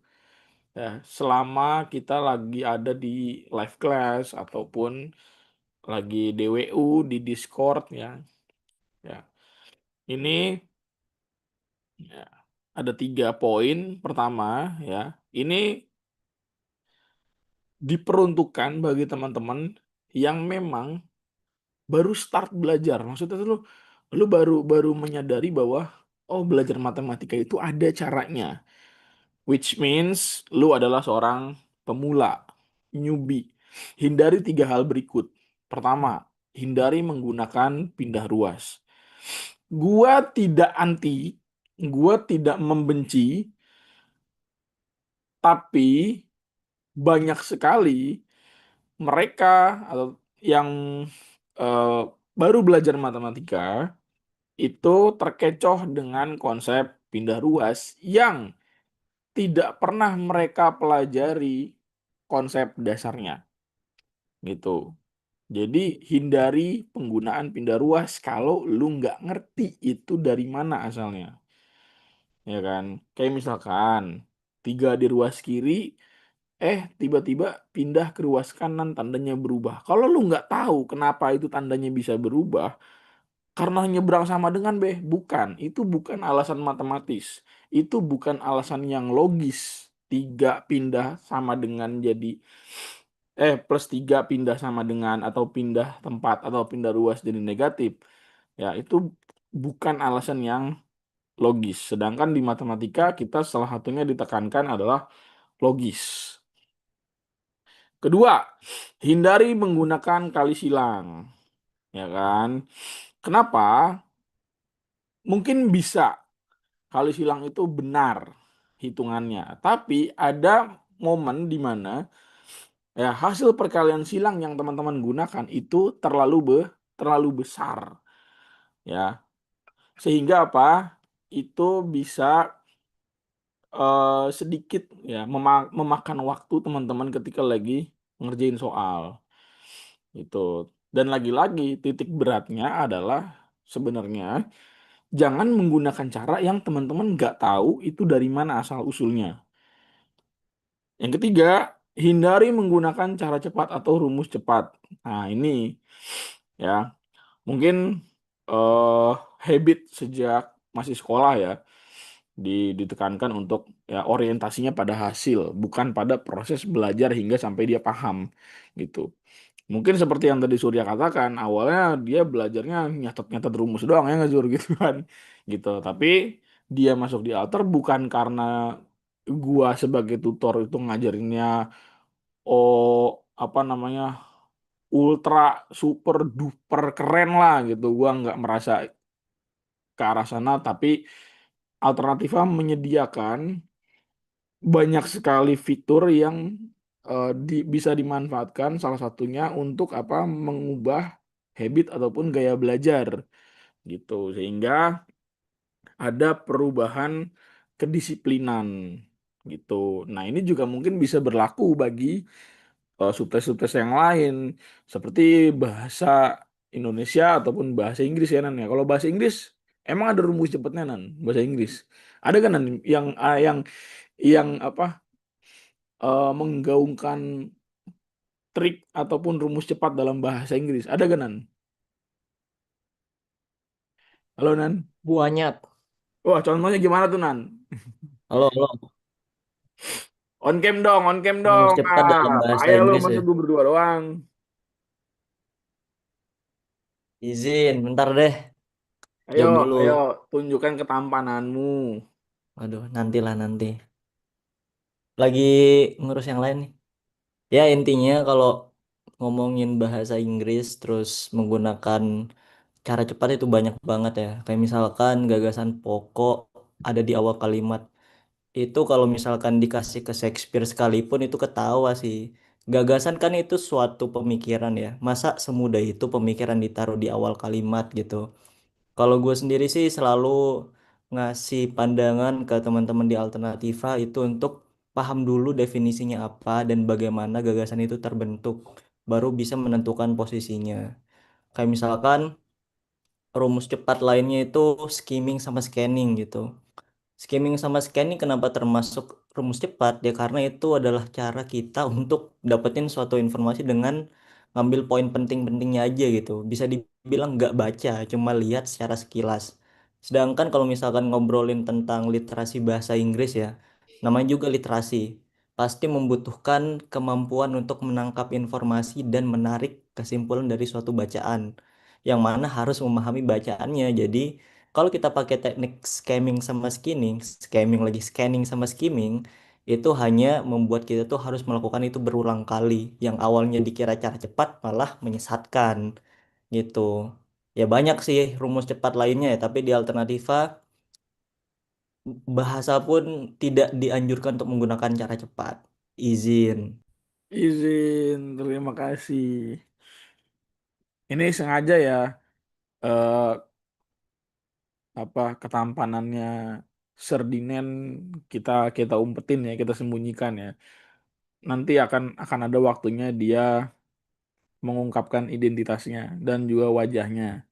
ya selama kita lagi ada di live class ataupun lagi DWU di Discord ya. Ya, ini ya, ada 3 poin. Pertama ya, ini diperuntukkan bagi teman-teman yang memang baru start belajar. Maksudnya tuh lu baru baru menyadari bahwa oh belajar matematika itu ada caranya. Which means lu adalah seorang pemula, newbie. Hindari 3 hal berikut. Pertama, hindari menggunakan pindah ruas. Gua tidak anti, gua tidak membenci, tapi banyak sekali mereka atau yang eh, baru belajar matematika itu terkecoh dengan konsep pindah ruas yang tidak pernah mereka pelajari konsep dasarnya gitu. Jadi hindari penggunaan pindah ruas kalau lu nggak ngerti itu dari mana asalnya. Ya kan? Kayak misalkan tiga di ruas kiri, tiba-tiba pindah ke ruas kanan tandanya berubah. Kalau lu nggak tahu kenapa itu tandanya bisa berubah, karena nyebrang sama dengan B, bukan. Itu bukan alasan matematis. Itu bukan alasan yang logis. Tiga pindah sama dengan jadi plus tiga pindah sama dengan atau pindah tempat atau pindah ruas jadi negatif. Ya, itu bukan alasan yang logis. Sedangkan di matematika kita salah satunya ditekankan adalah logis. Kedua, hindari menggunakan kali silang. Ya kan? Kenapa? Mungkin bisa kali silang itu benar hitungannya, tapi ada momen di mana ya hasil perkalian silang yang teman-teman gunakan itu terlalu besar ya, sehingga apa? Itu bisa sedikit ya memakan waktu teman-teman ketika lagi ngerjain soal itu. Dan lagi-lagi titik beratnya adalah sebenarnya jangan menggunakan cara yang teman-teman nggak tahu itu dari mana asal usulnya. Yang ketiga, hindari menggunakan cara cepat atau rumus cepat. Nah, ini ya mungkin eh, habit sejak masih sekolah ya ditekankan untuk ya orientasinya pada hasil, bukan pada proses belajar hingga sampai dia paham gitu. Mungkin seperti yang tadi Surya katakan, awalnya dia belajarnya nyatet-nyatet rumus doang ya nggak Zur gitu kan. Gitu. Tapi dia masuk di alter bukan karena gua sebagai tutor itu ngajarinnya apa namanya ultra super duper keren lah gitu. Gua nggak merasa ke arah sana, tapi Alternativa menyediakan banyak sekali fitur yang bisa dimanfaatkan salah satunya untuk apa mengubah habit ataupun gaya belajar gitu sehingga ada perubahan kedisiplinan gitu. Nah, ini juga mungkin bisa berlaku bagi subtes-subtes yang lain seperti bahasa Indonesia ataupun bahasa Inggris ya Nan ya. Kalau bahasa Inggris emang ada rumus cepatnya Nan bahasa Inggris. Ada kan Nan yang apa menggaungkan trik ataupun rumus cepat dalam bahasa Inggris. Ada kan Nan? Halo Nan. Buanyat. Wah, contohnya gimana tuh Nan? Halo, halo. On cam dong, on cam Rumus dong. cepat dalam bahasa Bahaya lo Inggris masa ya. gue berdua doang. Izin, bentar deh. Ayo, Jawab dulu. ayo, tunjukkan ketampananmu. Aduh, nantilah nanti. Lagi ngurus yang lain nih. Ya, intinya kalau ngomongin bahasa Inggris terus menggunakan cara cepat itu banyak banget ya. Kayak misalkan gagasan pokok ada di awal kalimat. Itu kalau misalkan dikasih ke Shakespeare sekalipun itu ketawa sih. Gagasan kan itu suatu pemikiran ya. Masa semudah itu pemikiran ditaruh di awal kalimat gitu. Kalau gue sendiri sih selalu ngasih pandangan ke teman-teman di Alternativa itu untuk paham dulu definisinya apa dan bagaimana gagasan itu terbentuk, baru bisa menentukan posisinya. Kayak misalkan rumus cepat lainnya itu skimming sama scanning gitu. Skimming sama scanning kenapa termasuk rumus cepat? Ya karena itu adalah cara kita untuk dapetin suatu informasi dengan ngambil poin penting-pentingnya aja gitu. Bisa dibilang nggak baca, cuma lihat secara sekilas. Sedangkan kalau misalkan ngobrolin tentang literasi bahasa Inggris ya, namanya juga literasi. Pasti membutuhkan kemampuan untuk menangkap informasi dan menarik kesimpulan dari suatu bacaan. Yang mana harus memahami bacaannya. Jadi kalau kita pakai teknik scamming sama skimming, scamming lagi scanning sama skimming, itu hanya membuat kita tuh harus melakukan itu berulang kali. Yang awalnya dikira cara cepat malah menyesatkan gitu. Ya banyak sih rumus cepat lainnya ya, tapi di Alternativa bahasa pun tidak dianjurkan untuk menggunakan cara cepat. Izin. Izin, terima kasih. Ini sengaja ya eh, apa ketampanannya Ferdinand kita kita umpetin ya, kita sembunyikan ya. Nanti akan ada waktunya dia mengungkapkan identitasnya dan juga wajahnya.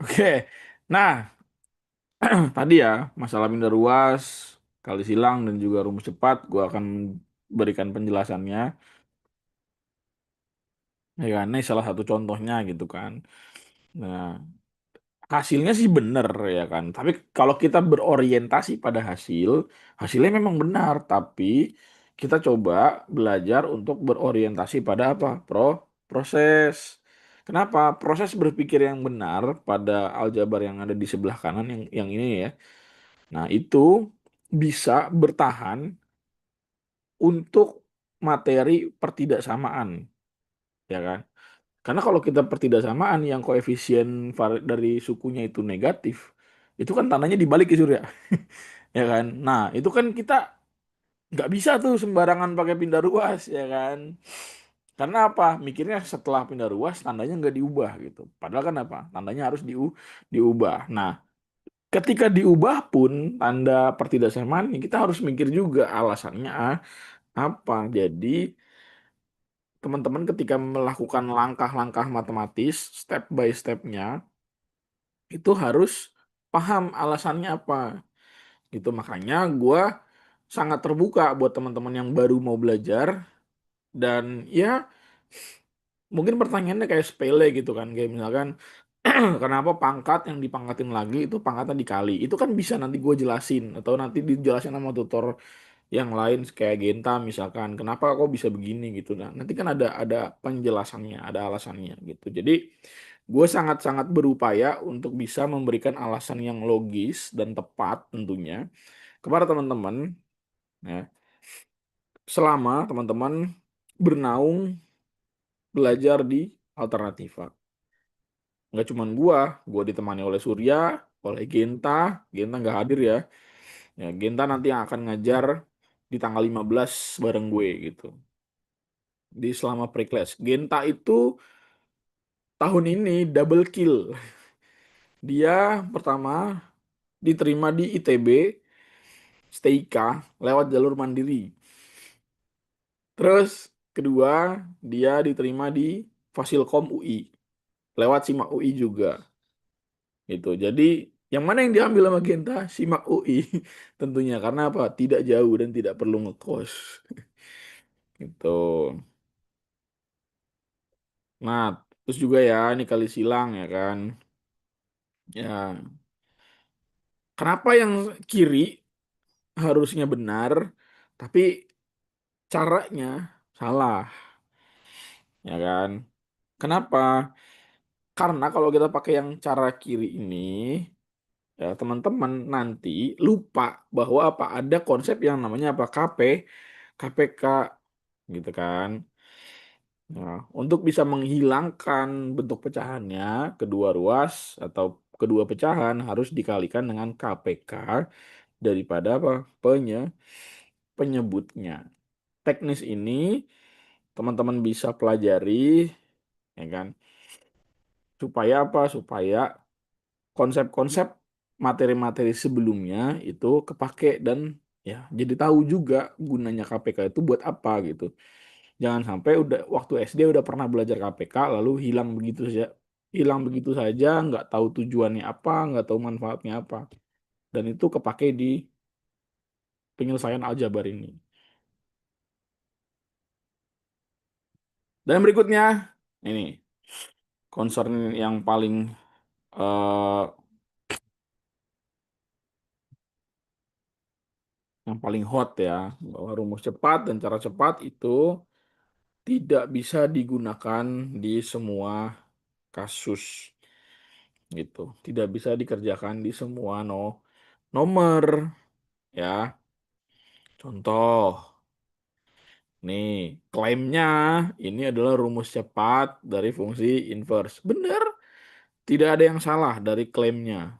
Oke, nah tadi ya masalah pindah ruas, kali silang dan juga rumus cepat, gua akan berikan penjelasannya. Ya kan, ini salah satu contohnya gitu kan. Nah, hasilnya sih benar ya kan. Tapi kalau kita berorientasi pada hasil, hasilnya memang benar. Tapi kita coba belajar untuk berorientasi pada apa? Proses. Kenapa? Proses berpikir yang benar pada aljabar yang ada di sebelah kanan yang ini ya. Nah, itu bisa bertahan untuk materi pertidaksamaan, ya kan? Karena kalau kita pertidaksamaan yang koefisien dari sukunya itu negatif, itu kan tandanya dibalik ke surya, ya kan? Nah, itu kan kita nggak bisa tuh sembarangan pakai pindah ruas, ya kan? Karena apa? Mikirnya setelah pindah ruas tandanya nggak diubah gitu. Padahal kan apa? Tandanya harus diubah. Nah, ketika diubah pun tanda pertidaksamaan ini kita harus mikir juga alasannya apa. Jadi teman-teman ketika melakukan langkah-langkah matematis step by stepnya itu harus paham alasannya apa gitu. Makanya gue sangat terbuka buat teman-teman yang baru mau belajar dan ya mungkin pertanyaannya kayak sepele gitu kan, kayak misalkan kenapa pangkat yang dipangkatin lagi itu pangkatnya dikali, itu kan bisa nanti gue jelasin atau nanti dijelasin sama tutor yang lain kayak Genta misalkan, kenapa kok bisa begini gitu. Nah, nanti kan ada penjelasannya, ada alasannya gitu. Jadi gue sangat-sangat berupaya untuk bisa memberikan alasan yang logis dan tepat tentunya kepada teman-teman ya, selama teman-teman bernaung belajar di Alternativa. Nggak cuman gua ditemani oleh Surya, oleh Genta. Genta nggak hadir ya. Ya, Genta nanti yang akan ngajar di tanggal 15 bareng gue gitu. Di selama pre-class. Genta itu tahun ini double kill. Dia pertama diterima di ITB, STIKA, lewat jalur mandiri. Terus kedua, dia diterima di Fasilkom UI, lewat SIMAK UI juga. Gitu. Jadi yang mana yang diambil sama Genta? SIMAK UI tentunya karena apa? Tidak jauh dan tidak perlu ngekos. Gitu. Nah, terus juga ya ini kali silang ya kan. Ya, kenapa yang kiri harusnya benar, tapi caranya salah, ya kan? Kenapa? Karena kalau kita pakai yang cara kiri ini, ya teman-teman nanti lupa bahwa apa ada konsep yang namanya apa KPK gitu kan. Nah, untuk bisa menghilangkan bentuk pecahannya, kedua ruas atau kedua pecahan harus dikalikan dengan KPK daripada apa? Penyebutnya. Teknis ini teman-teman bisa pelajari, ya kan? Supaya apa? Supaya konsep-konsep materi-materi sebelumnya itu kepake dan ya jadi tahu juga gunanya KPK itu buat apa gitu. Jangan sampai udah waktu SD udah pernah belajar KPK lalu hilang begitu saja. Hilang begitu saja, nggak tahu tujuannya apa, nggak tahu manfaatnya apa. Dan itu kepake di penyelesaian aljabar ini. Dan berikutnya, ini concern eh, yang paling hot ya, bahwa rumus cepat dan cara cepat itu tidak bisa digunakan di semua kasus gitu. Tidak bisa dikerjakan di semua nomor ya. Contoh, nih klaimnya ini adalah rumus cepat dari fungsi inverse. Benar, tidak ada yang salah dari klaimnya,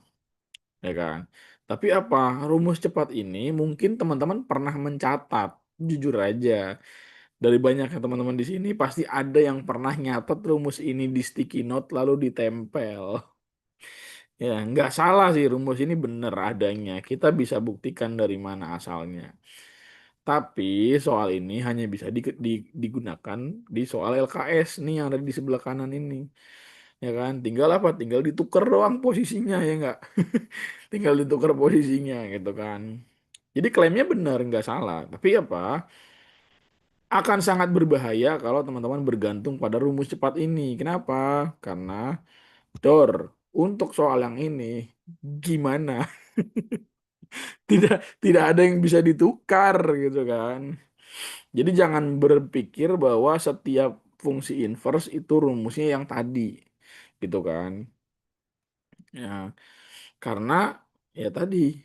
ya kan? Tapi apa? Rumus cepat ini mungkin teman-teman pernah mencatat. Jujur aja, dari banyaknya teman-teman di sini pasti ada yang pernah nyatet rumus ini di sticky note lalu ditempel. Ya, nggak salah sih rumus ini bener adanya. Kita bisa buktikan dari mana asalnya. Tapi soal ini hanya bisa digunakan di soal LKS nih yang ada di sebelah kanan ini. Ya kan? Tinggal apa? Tinggal ditukar doang posisinya ya enggak? Tinggal ditukar posisinya gitu kan. Jadi klaimnya benar, nggak salah. Tapi apa? Akan sangat berbahaya kalau teman-teman bergantung pada rumus cepat ini. Kenapa? Karena, Dor, untuk soal yang ini, gimana? Tidak, tidak ada yang bisa ditukar gitu kan. Jadi jangan berpikir bahwa setiap fungsi inverse itu rumusnya yang tadi, gitu kan. Ya, karena ya tadi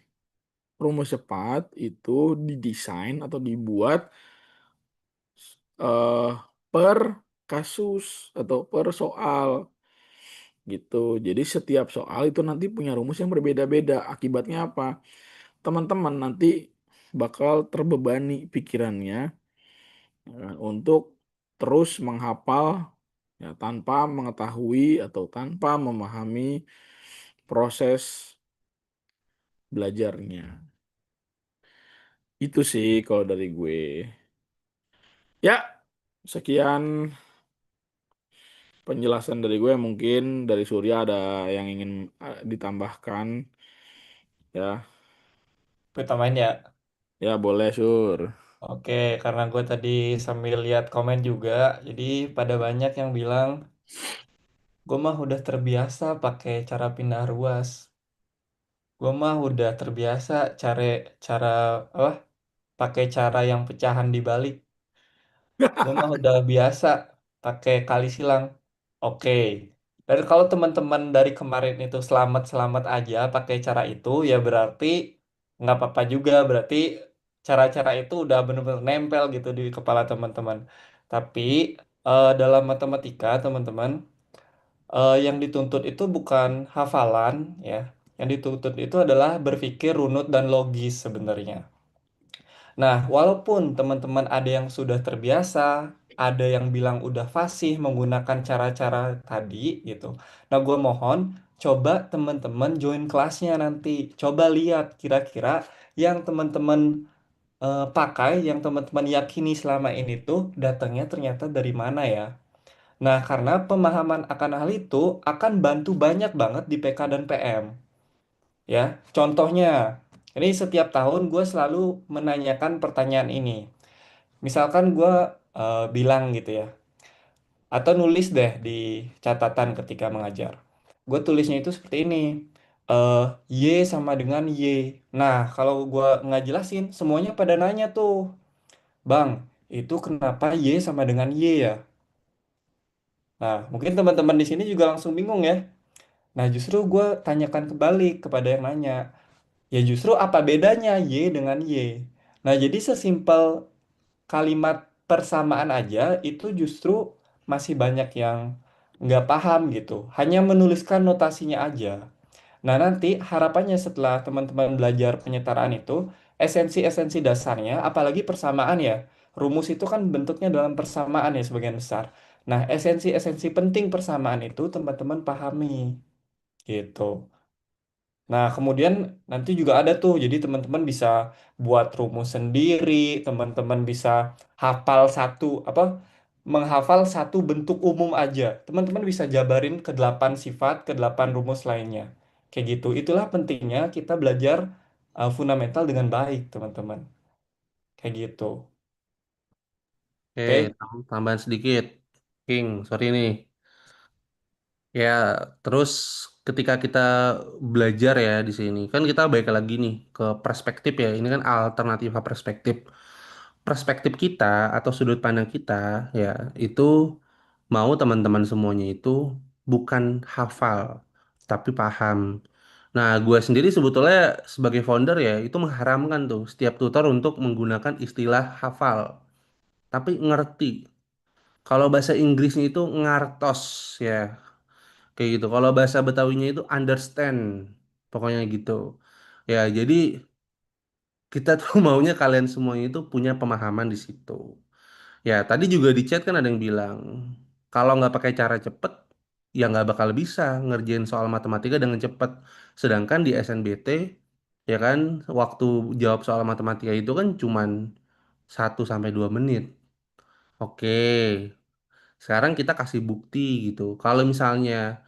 rumus cepat itu didesain atau dibuat eh, per kasus atau per soal gitu. Jadi setiap soal itu nanti punya rumus yang berbeda-beda. Akibatnya apa? Teman-teman nanti bakal terbebani pikirannya ya kan, untuk terus menghafal ya, tanpa mengetahui atau tanpa memahami proses belajarnya. Itu sih kalau dari gue. Ya, sekian penjelasan dari gue. Mungkin dari Surya ada yang ingin ditambahkan. Ya, Gue tambahin ya. ya boleh Sur. Oke, karena gue tadi sambil lihat komen juga, jadi pada banyak yang bilang, gue mah udah terbiasa pakai cara pindah ruas. Gue mah udah terbiasa cari cara apa? Pakai cara yang pecahan dibalik. Gue mah udah biasa pakai kali silang. Oke. Dan kalau teman-teman dari kemarin itu selamat-selamat aja pakai cara itu, ya berarti nggak apa-apa juga. Berarti cara-cara itu udah benar-benar nempel gitu di kepala teman-teman. Tapi dalam matematika, teman-teman, yang dituntut itu bukan hafalan, ya. Yang dituntut itu adalah berpikir runut dan logis sebenarnya. Nah, walaupun teman-teman ada yang sudah terbiasa, ada yang bilang udah fasih menggunakan cara-cara tadi gitu. Nah, gue mohon coba teman-teman join kelasnya nanti. Coba lihat kira-kira yang teman-teman pakai, yang teman-teman yakini selama ini tuh datangnya ternyata dari mana ya. Nah, karena pemahaman akan hal itu akan bantu banyak banget di PK dan PM. Ya, contohnya, ini setiap tahun gue selalu menanyakan pertanyaan ini. Misalkan gue bilang gitu ya, atau nulis deh di catatan ketika mengajar. Gue tulisnya itu seperti ini, eh Y sama dengan Y. Nah, kalau gue nggak jelasin, semuanya pada nanya tuh, Bang, itu kenapa Y sama dengan Y ya? Nah, mungkin teman-teman di sini juga langsung bingung ya. Nah, justru gue tanyakan kebalik kepada yang nanya. Ya justru apa bedanya Y dengan Y? Nah, jadi sesimpel kalimat persamaan aja itu justru masih banyak yang nggak paham gitu. Hanya menuliskan notasinya aja. Nah, nanti harapannya setelah teman-teman belajar penyetaraan itu, esensi-esensi dasarnya, apalagi persamaan ya. Rumus itu kan bentuknya dalam persamaan ya sebagian besar. Nah, esensi-esensi penting persamaan itu teman-teman pahami gitu. Nah, kemudian nanti juga ada tuh, jadi teman-teman bisa buat rumus sendiri, teman-teman bisa hafal satu, apa, menghafal satu bentuk umum aja. Teman-teman bisa jabarin ke 8 sifat, ke 8 rumus lainnya. Kayak gitu. Itulah pentingnya kita belajar fundamental dengan baik, teman-teman. Kayak gitu. Oke, Oke? tambahan sedikit. King, sorry nih. Ya, terus ketika kita belajar ya di sini, kan kita balik lagi nih ke perspektif ya. Ini kan alternatif perspektif. Perspektif kita atau sudut pandang kita ya itu mau teman-teman semuanya itu bukan hafal, tapi paham. Nah, gue sendiri sebetulnya sebagai founder ya itu mengharamkan tuh setiap tutor untuk menggunakan istilah hafal, tapi ngerti. Kalau bahasa Inggrisnya itu ngartos ya, kayak gitu. Kalau bahasa Betawinya itu understand, pokoknya gitu. Ya, jadi kita tuh maunya kalian semuanya itu punya pemahaman di situ. Ya, tadi juga di chat kan ada yang bilang, kalau nggak pakai cara cepet, ya nggak bakal bisa ngerjain soal matematika dengan cepet. Sedangkan di SNBT, ya kan, waktu jawab soal matematika itu kan cuman 1 sampai 2 menit. Oke, sekarang kita kasih bukti gitu. Kalau misalnya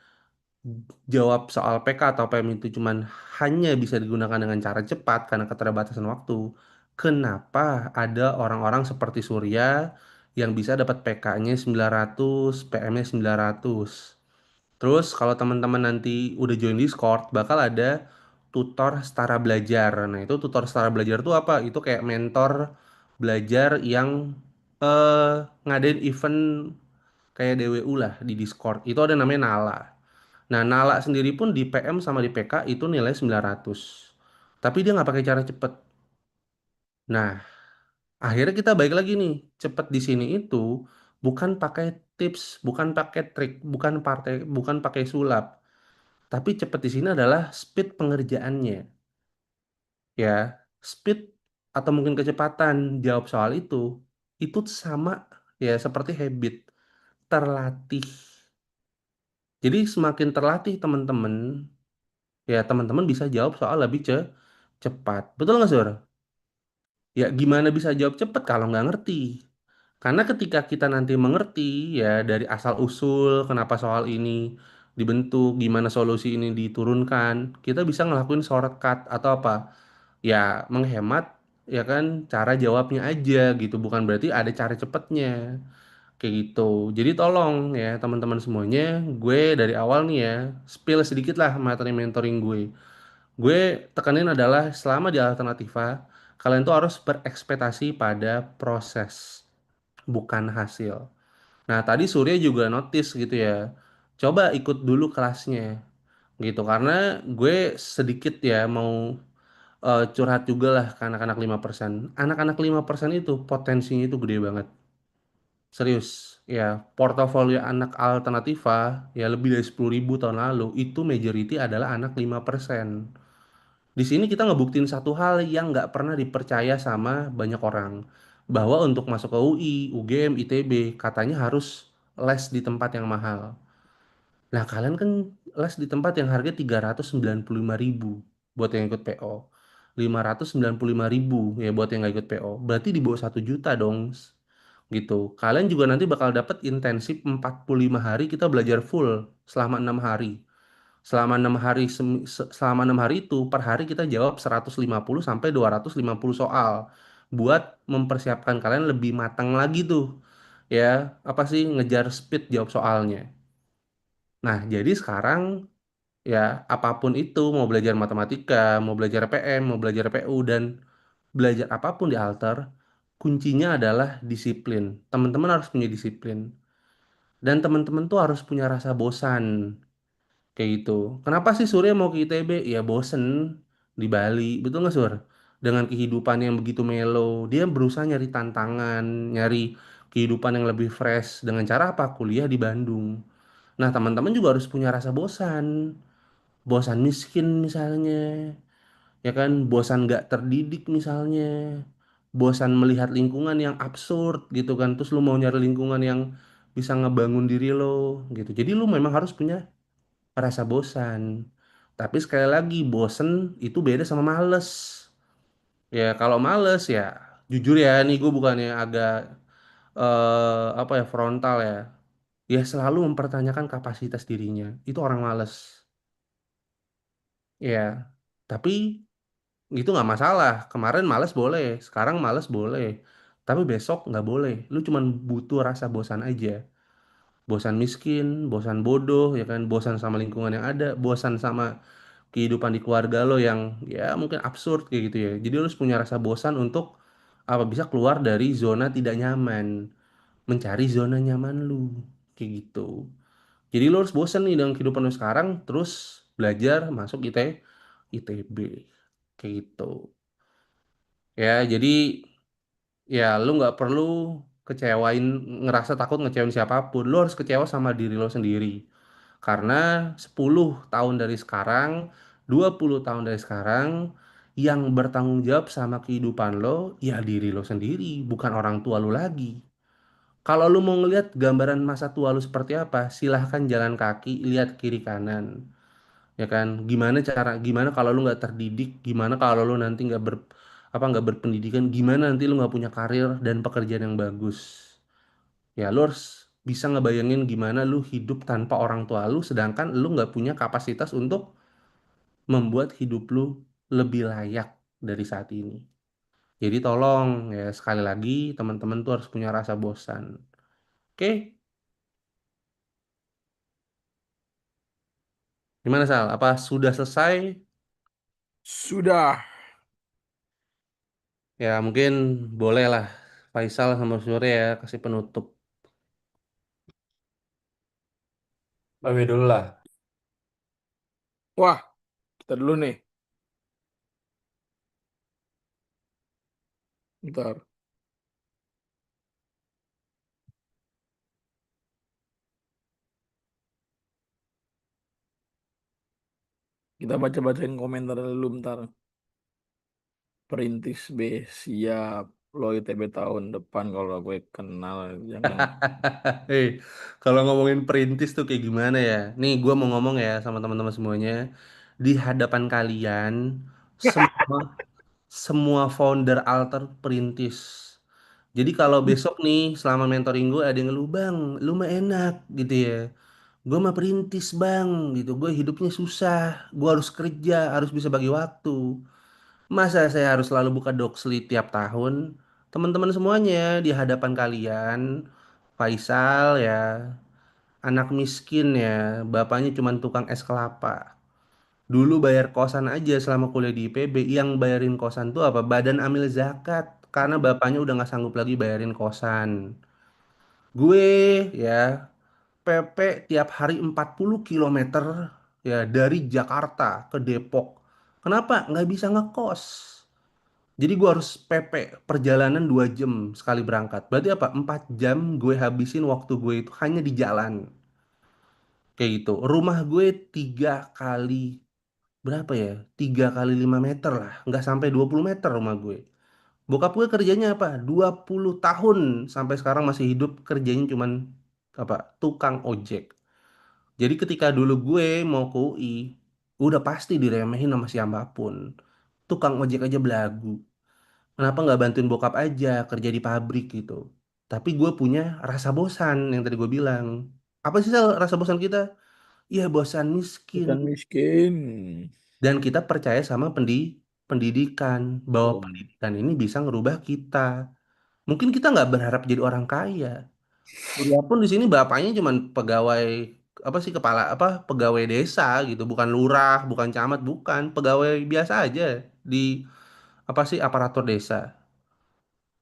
jawab soal PK atau PM itu cuman hanya bisa digunakan dengan cara cepat karena keterbatasan waktu, kenapa ada orang-orang seperti Surya yang bisa dapat PK-nya 900, PM-nya 900? Terus kalau teman-teman nanti udah join Discord, bakal ada tutor setara belajar. Nah, itu tutor setara belajar tuh apa? Itu kayak mentor belajar yang ngadain event kayak DWU lah di Discord. Itu ada namanya Nala. Nah, Nala sendiri pun di PM sama di PK itu nilai 900. Tapi dia nggak pakai cara cepet. Nah, akhirnya kita balik lagi nih. Cepet di sini itu bukan pakai tips, bukan pakai trik, bukan pakai sulap. Tapi cepet di sini adalah speed pengerjaannya. Ya, speed atau mungkin kecepatan jawab soal itu sama ya seperti habit terlatih. Jadi semakin terlatih teman-teman, ya teman-teman bisa jawab soal lebih cepat. Betul nggak, Sur? Ya gimana bisa jawab cepat kalau nggak ngerti? Karena ketika kita nanti mengerti ya dari asal usul kenapa soal ini dibentuk, gimana solusi ini diturunkan, kita bisa ngelakuin shortcut atau apa? Ya menghemat ya kan cara jawabnya aja gitu, bukan berarti ada cara cepatnya. Kayak gitu. Jadi tolong ya teman-teman semuanya, gue dari awal nih ya, spill sedikit lah materi mentoring gue. Gue tekanin adalah selama di alternativa, kalian tuh harus berekspektasi pada proses, bukan hasil. Nah, tadi Surya juga notice gitu ya. Coba ikut dulu kelasnya gitu karena gue sedikit ya mau curhat juga lah ke anak-anak 5%. Anak-anak 5% itu potensinya itu gede banget. Serius, ya portofolio anak alternativa ya lebih dari 10.000 tahun lalu itu majority adalah anak 5%. Di sini kita ngebuktiin satu hal yang nggak pernah dipercaya sama banyak orang. Bahwa untuk masuk ke UI, UGM, ITB, katanya harus les di tempat yang mahal. Nah, kalian kan les di tempat yang harga 395.000 buat yang ikut PO. 595.000 ya buat yang nggak ikut PO. Berarti di bawah 1 juta dong. Gitu. Kalian juga nanti bakal dapat intensif 45 hari kita belajar full selama 6 hari. Selama 6 hari itu per hari kita jawab 150 sampai 250 soal buat mempersiapkan kalian lebih matang lagi tuh ya apa sih ngejar speed jawab soalnya. Nah, jadi sekarang ya apapun itu mau belajar matematika, mau belajar PM, mau belajar PU dan belajar apapun di alter, kuncinya adalah disiplin. Teman-teman harus punya disiplin dan teman-teman tuh harus punya rasa bosan. Kayak gitu. Kenapa sih Surya mau ke ITB? Ya bosen di Bali, betul nggak Sur? Dengan kehidupan yang begitu mellow, dia berusaha nyari tantangan, nyari kehidupan yang lebih fresh. Dengan cara apa? Kuliah di Bandung. Nah, teman-teman juga harus punya rasa bosan. Bosan miskin misalnya, ya kan? Bosan nggak terdidik misalnya. Bosan melihat lingkungan yang absurd gitu kan. Terus lu mau nyari lingkungan yang bisa ngebangun diri lo gitu. Jadi lu memang harus punya rasa bosan. Tapi sekali lagi, bosen itu beda sama males. Ya, kalau males ya, jujur ya, nih gue bukannya agak apa ya frontal ya. Ya selalu mempertanyakan kapasitas dirinya. Itu orang males. Ya, tapi itu nggak masalah. Kemarin males boleh, sekarang males boleh. Tapi besok nggak boleh. Lu cuman butuh rasa bosan aja. Bosan miskin, bosan bodoh, ya kan? Bosan sama lingkungan yang ada, bosan sama kehidupan di keluarga lo yang ya mungkin absurd kayak gitu ya. Jadi lo harus punya rasa bosan untuk apa bisa keluar dari zona tidak nyaman, mencari zona nyaman lu kayak gitu. Jadi lo harus bosan nih dengan kehidupan lo sekarang, terus belajar masuk ITB kayak gitu. Ya, jadi ya lu nggak perlu kecewain, ngerasa takut ngecewain siapapun. Lo harus kecewa sama diri lo sendiri. Karena 10 tahun dari sekarang, 20 tahun dari sekarang, yang bertanggung jawab sama kehidupan lo, ya diri lo sendiri, bukan orang tua lo lagi. Kalau lo mau ngelihat gambaran masa tua lo seperti apa, silahkan jalan kaki, lihat kiri kanan. Ya kan, gimana kalau lo nggak terdidik, gimana kalau lo nanti nggak apa nggak berpendidikan, gimana nanti lu nggak punya karir dan pekerjaan yang bagus. Ya lu harus bisa ngebayangin gimana lu hidup tanpa orang tua lu, sedangkan lu nggak punya kapasitas untuk membuat hidup lu lebih layak dari saat ini. Jadi tolong ya sekali lagi teman-teman tuh harus punya rasa bosan. Oke, gimana Sal? Apa sudah selesai? Sudah. Ya mungkin boleh lah Faisal sama Surya ya kasih penutup. Babe dulu lah. Wah, kita dulu nih. Ntar. Kita baca-bacain komentar dulu ntar. Perintis B, siap. Lo ITB tahun depan kalau gue kenal. Jangan. Hei, kalau ngomongin perintis tuh kayak gimana ya? Nih, gue mau ngomong ya sama teman-teman semuanya. Di hadapan kalian, semua semua founder alter perintis. Jadi kalau besok nih, selama mentoring gue ada yang ngeluh, bang, lu mah enak gitu ya. Gue mah perintis bang, gitu. Gue hidupnya susah, gue harus kerja, harus bisa bagi waktu. Masa saya harus selalu buka doxli tiap tahun? Teman-teman semuanya di hadapan kalian, Faisal ya, anak miskin ya, bapaknya cuma tukang es kelapa. Dulu bayar kosan aja selama kuliah di IPB, yang bayarin kosan tuh apa? Badan amil zakat, karena bapaknya udah nggak sanggup lagi bayarin kosan. Gue ya, PP tiap hari 40 kilometer ya dari Jakarta ke Depok. Kenapa? Nggak bisa ngekos. Jadi gue harus PP perjalanan 2 jam sekali berangkat. Berarti apa? 4 jam gue habisin waktu gue itu hanya di jalan. Kayak gitu. Rumah gue 3 kali, berapa ya? 3 kali 5 meter lah. Nggak sampai 20 meter rumah gue. Bokap gue kerjanya apa? 20 tahun sampai sekarang masih hidup, kerjanya cuman apa? Tukang ojek. Jadi ketika dulu gue mau ke UI, udah pasti diremehin sama siapapun. Tukang ojek aja belagu. Kenapa nggak bantuin bokap aja kerja di pabrik gitu? Tapi gue punya rasa bosan yang tadi gue bilang. Apa sih Sal, rasa bosan kita? Ya bosan miskin. Bukan miskin. Dan kita percaya sama pendidikan. Bahwa Oh. pendidikan ini bisa ngerubah kita. Mungkin kita nggak berharap jadi orang kaya. Surya pun di sini bapaknya cuman pegawai, apa sih, kepala apa, pegawai desa gitu, bukan lurah, bukan camat, bukan pegawai biasa aja di apa sih, aparatur desa,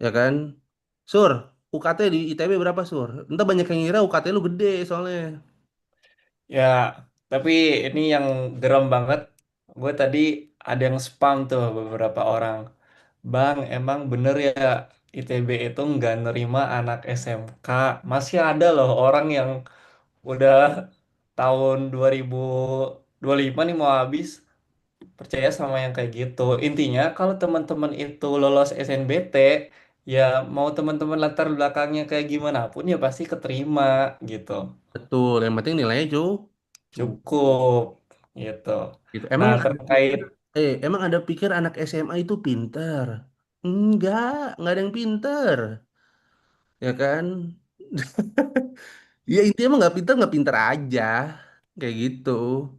ya kan? Sur, UKT di ITB berapa Sur? Entah banyak yang ngira UKT lu gede soalnya. Ya, tapi ini yang geram banget. Gue tadi ada yang spam tuh beberapa orang. Bang, emang bener ya ITB itu nggak nerima anak SMK. Masih ada loh orang yang udah tahun 2025 nih mau habis percaya sama yang kayak gitu. Intinya kalau teman-teman itu lolos SNBT, ya mau teman-teman latar belakangnya kayak gimana pun ya pasti keterima gitu. Betul, yang penting nilainya cukup Cukup gitu. gitu. Nah, terkait Emang ada pikir anak SMA itu pinter? Enggak ada yang pinter, ya kan? Ya intinya emang nggak pinter aja, kayak gitu,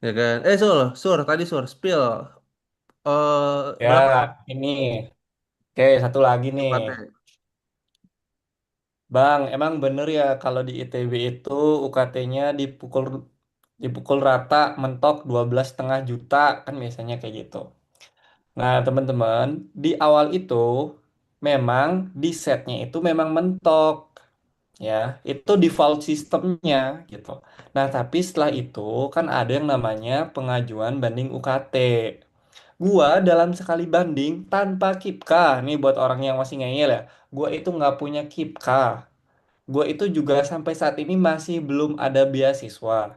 ya kan? Tadi spill, ya berapa ini oke satu lagi nih. UKT? Bang, emang bener ya kalau di ITB itu UKT-nya dipukul dipukul rata mentok 12,5 juta kan biasanya kayak gitu. Nah, teman-teman, di awal itu memang di setnya itu memang mentok ya, itu default sistemnya gitu. Nah, tapi setelah itu kan ada yang namanya pengajuan banding UKT. Gua dalam sekali banding tanpa KIPKA, nih buat orang yang masih ngeyel ya, gua itu nggak punya KIPKA. Gua itu juga sampai saat ini masih belum ada beasiswa.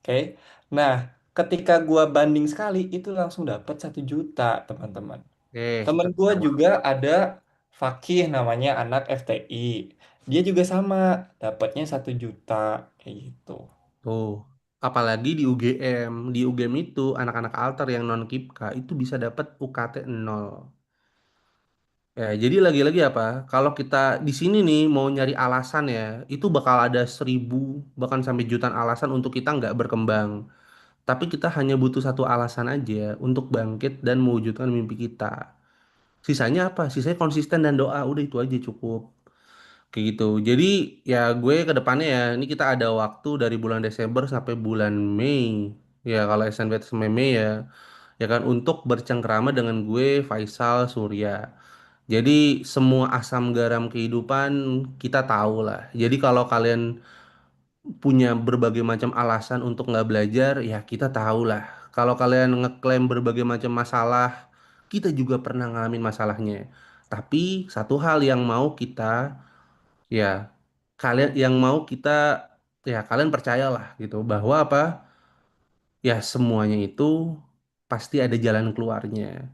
Oke. Nah, ketika gua banding sekali itu langsung dapat 1 juta, teman-teman. Temen gue juga ada Fakih namanya anak FTI. Dia juga sama, dapatnya 1 juta kayak gitu. Tuh, apalagi di UGM itu anak-anak alter yang non KIPKA itu bisa dapat UKT 0. Ya, jadi lagi-lagi apa? Kalau kita di sini nih mau nyari alasan ya, itu bakal ada 1.000 bahkan sampai jutaan alasan untuk kita nggak berkembang. Tapi kita hanya butuh satu alasan aja untuk bangkit dan mewujudkan mimpi kita. Sisanya apa? Sisanya konsisten dan doa. Udah itu aja cukup. Kayak gitu. Jadi ya gue ke depannya ya, ini kita ada waktu dari bulan Desember sampai bulan Mei. Ya kalau SNBT sampai Mei ya, ya kan untuk bercengkrama dengan gue Faisal Surya. Jadi semua asam garam kehidupan kita tahu lah. Jadi kalau kalian punya berbagai macam alasan untuk nggak belajar, ya kita tahu lah. Kalau kalian ngeklaim berbagai macam masalah, kita juga pernah ngalamin masalahnya. Tapi satu hal yang mau kita, ya kalian yang mau kita, ya kalian percayalah gitu bahwa apa, ya semuanya itu pasti ada jalan keluarnya.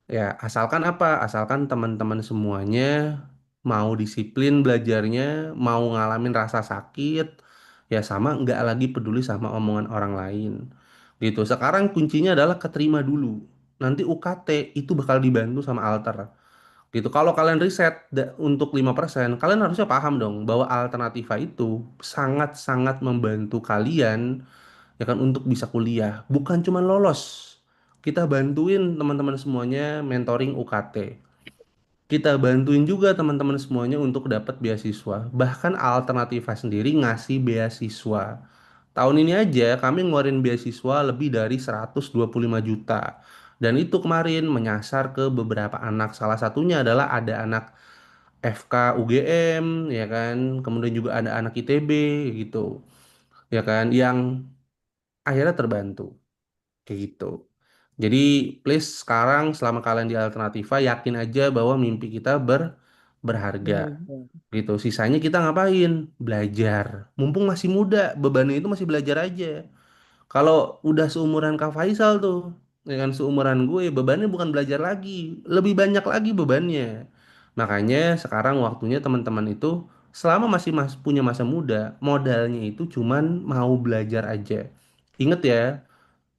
Ya, asalkan apa? Asalkan teman-teman semuanya mau disiplin belajarnya, mau ngalamin rasa sakit, ya sama nggak lagi peduli sama omongan orang lain. Gitu. Sekarang kuncinya adalah keterima dulu. Nanti UKT itu bakal dibantu sama Alter. Gitu. Kalau kalian riset untuk 5%, kalian harusnya paham dong bahwa alternativa itu sangat-sangat membantu kalian ya kan untuk bisa kuliah, bukan cuma lolos. Kita bantuin teman-teman semuanya mentoring UKT. Kita bantuin juga teman-teman semuanya untuk dapat beasiswa. Bahkan Alternativa sendiri ngasih beasiswa. Tahun ini aja kami ngeluarin beasiswa lebih dari 125 juta. Dan itu kemarin menyasar ke beberapa anak. Salah satunya adalah ada anak FK UGM, ya kan. Kemudian juga ada anak ITB gitu. Ya kan, yang akhirnya terbantu. Kayak gitu. Jadi please sekarang selama kalian di Alternativa yakin aja bahwa mimpi kita berharga gitu. Sisanya kita ngapain? Belajar. Mumpung masih muda, bebannya itu masih belajar aja. Kalau udah seumuran Kak Faisal tuh, dengan seumuran gue, bebannya bukan belajar lagi, lebih banyak lagi bebannya. Makanya sekarang waktunya teman-teman itu selama masih punya masa muda, modalnya itu cuman mau belajar aja. Ingat ya,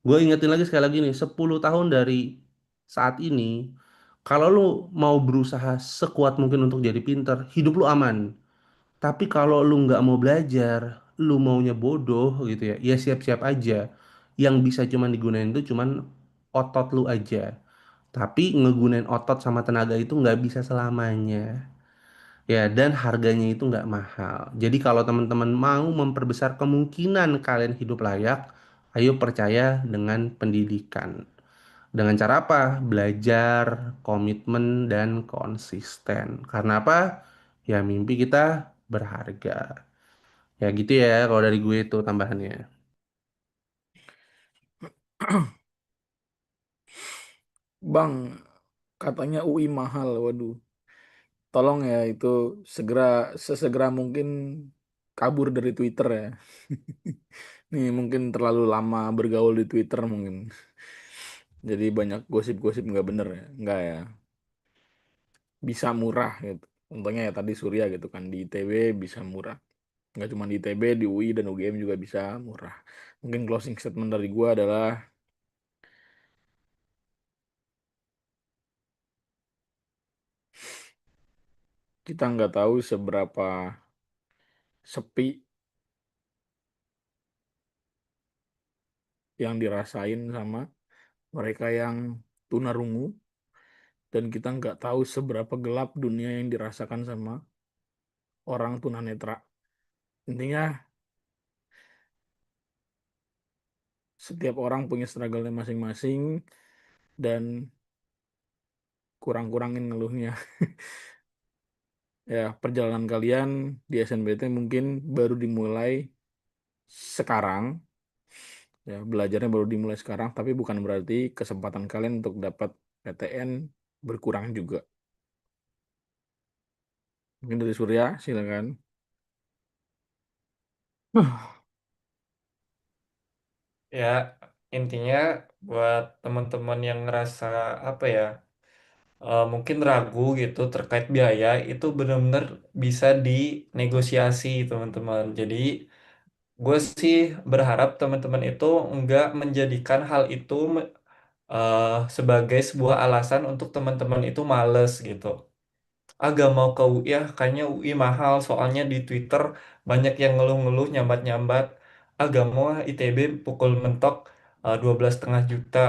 gue ingetin lagi sekali lagi nih, 10 tahun dari saat ini, kalau lu mau berusaha sekuat mungkin untuk jadi pinter, hidup lu aman. Tapi kalau lu nggak mau belajar, lu maunya bodoh gitu ya, ya siap-siap aja. Yang bisa cuman digunain itu cuman otot lu aja. Tapi ngegunain otot sama tenaga itu nggak bisa selamanya. Ya, dan harganya itu nggak mahal. Jadi kalau teman-teman mau memperbesar kemungkinan kalian hidup layak, ayo percaya dengan pendidikan. Dengan cara apa? Belajar, komitmen, dan konsisten. Karena apa? Ya mimpi kita berharga. Ya gitu ya kalau dari gue itu tambahannya. Bang, katanya UI mahal. Waduh, tolong ya itu segera sesegera mungkin kabur dari Twitter ya. Nih mungkin terlalu lama bergaul di Twitter mungkin. Jadi banyak gosip-gosip nggak bener ya. Nggak ya. Bisa murah gitu. Contohnya ya tadi Surya gitu kan di ITB bisa murah. Nggak cuma di ITB, di UI dan UGM juga bisa murah. Mungkin closing statement dari gua adalah kita nggak tahu seberapa sepi yang dirasain sama mereka yang tunarungu dan kita nggak tahu seberapa gelap dunia yang dirasakan sama orang tunanetra. Intinya setiap orang punya struggle-nya masing-masing dan kurang-kurangin ngeluhnya. Ya, perjalanan kalian di SNBT mungkin baru dimulai sekarang. Ya, belajarnya baru dimulai sekarang, tapi bukan berarti kesempatan kalian untuk dapat PTN berkurang juga. Mungkin dari Surya, silakan. Ya, intinya buat teman-teman yang ngerasa apa ya, mungkin ragu gitu terkait biaya, itu benar-benar bisa dinegosiasi teman-teman. Jadi gue sih berharap teman-teman itu nggak menjadikan hal itu sebagai sebuah alasan untuk teman-teman itu males gitu. Agak mau ke UI ya, kayaknya UI mahal soalnya di Twitter banyak yang ngeluh-ngeluh nyambat-nyambat. Agak mau ah ITB pukul mentok 12,5 juta.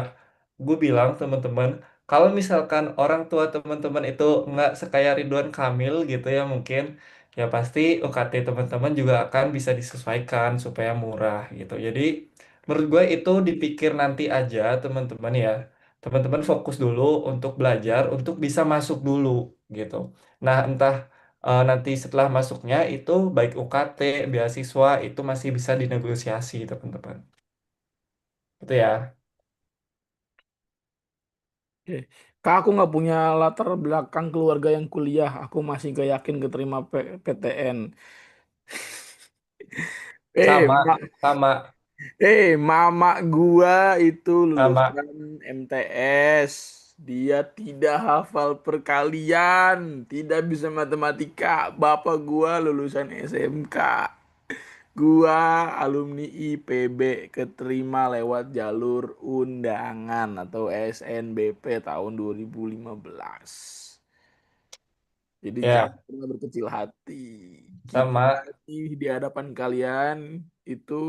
Gue bilang teman-teman, kalau misalkan orang tua teman-teman itu nggak sekaya Ridwan Kamil gitu ya mungkin, ya pasti UKT teman-teman juga akan bisa disesuaikan supaya murah gitu. Jadi menurut gue itu dipikir nanti aja teman-teman ya. Teman-teman fokus dulu untuk belajar, untuk bisa masuk dulu gitu. Nah, entah nanti setelah masuknya itu baik UKT, beasiswa itu masih bisa dinegosiasi, teman-teman. Itu ya. Oke. Kak, aku nggak punya latar belakang keluarga yang kuliah. Aku masih gak yakin keterima PTN. Eh, Sama, sama, mama gua itu sama. lulusan MTS. Dia tidak hafal perkalian, tidak bisa matematika. Bapak gua lulusan SMK. Gua alumni IPB keterima lewat jalur undangan atau SNBP tahun 2015. Jadi jangan Ya, pernah berkecil hati. Kita sama. di hadapan kalian itu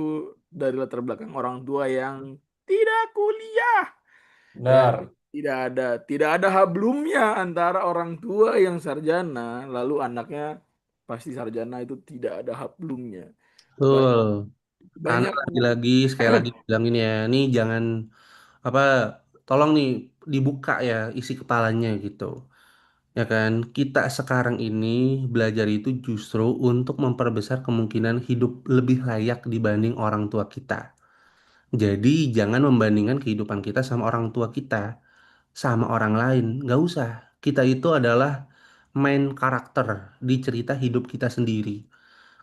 dari latar belakang orang tua yang tidak kuliah, ya, Benar. tidak ada hablumnya antara orang tua yang sarjana lalu anaknya pasti sarjana itu tidak ada hablumnya. Banyak Betul. Karena banyak lagi-lagi sekali lagi bilangin ya, nih jangan apa, tolong nih dibuka ya isi kepalanya gitu. Ya kan, kita sekarang ini belajar itu justru untuk memperbesar kemungkinan hidup lebih layak dibanding orang tua kita. Jadi jangan membandingkan kehidupan kita sama orang tua kita, sama orang lain. Nggak usah. Kita itu adalah main karakter di cerita hidup kita sendiri.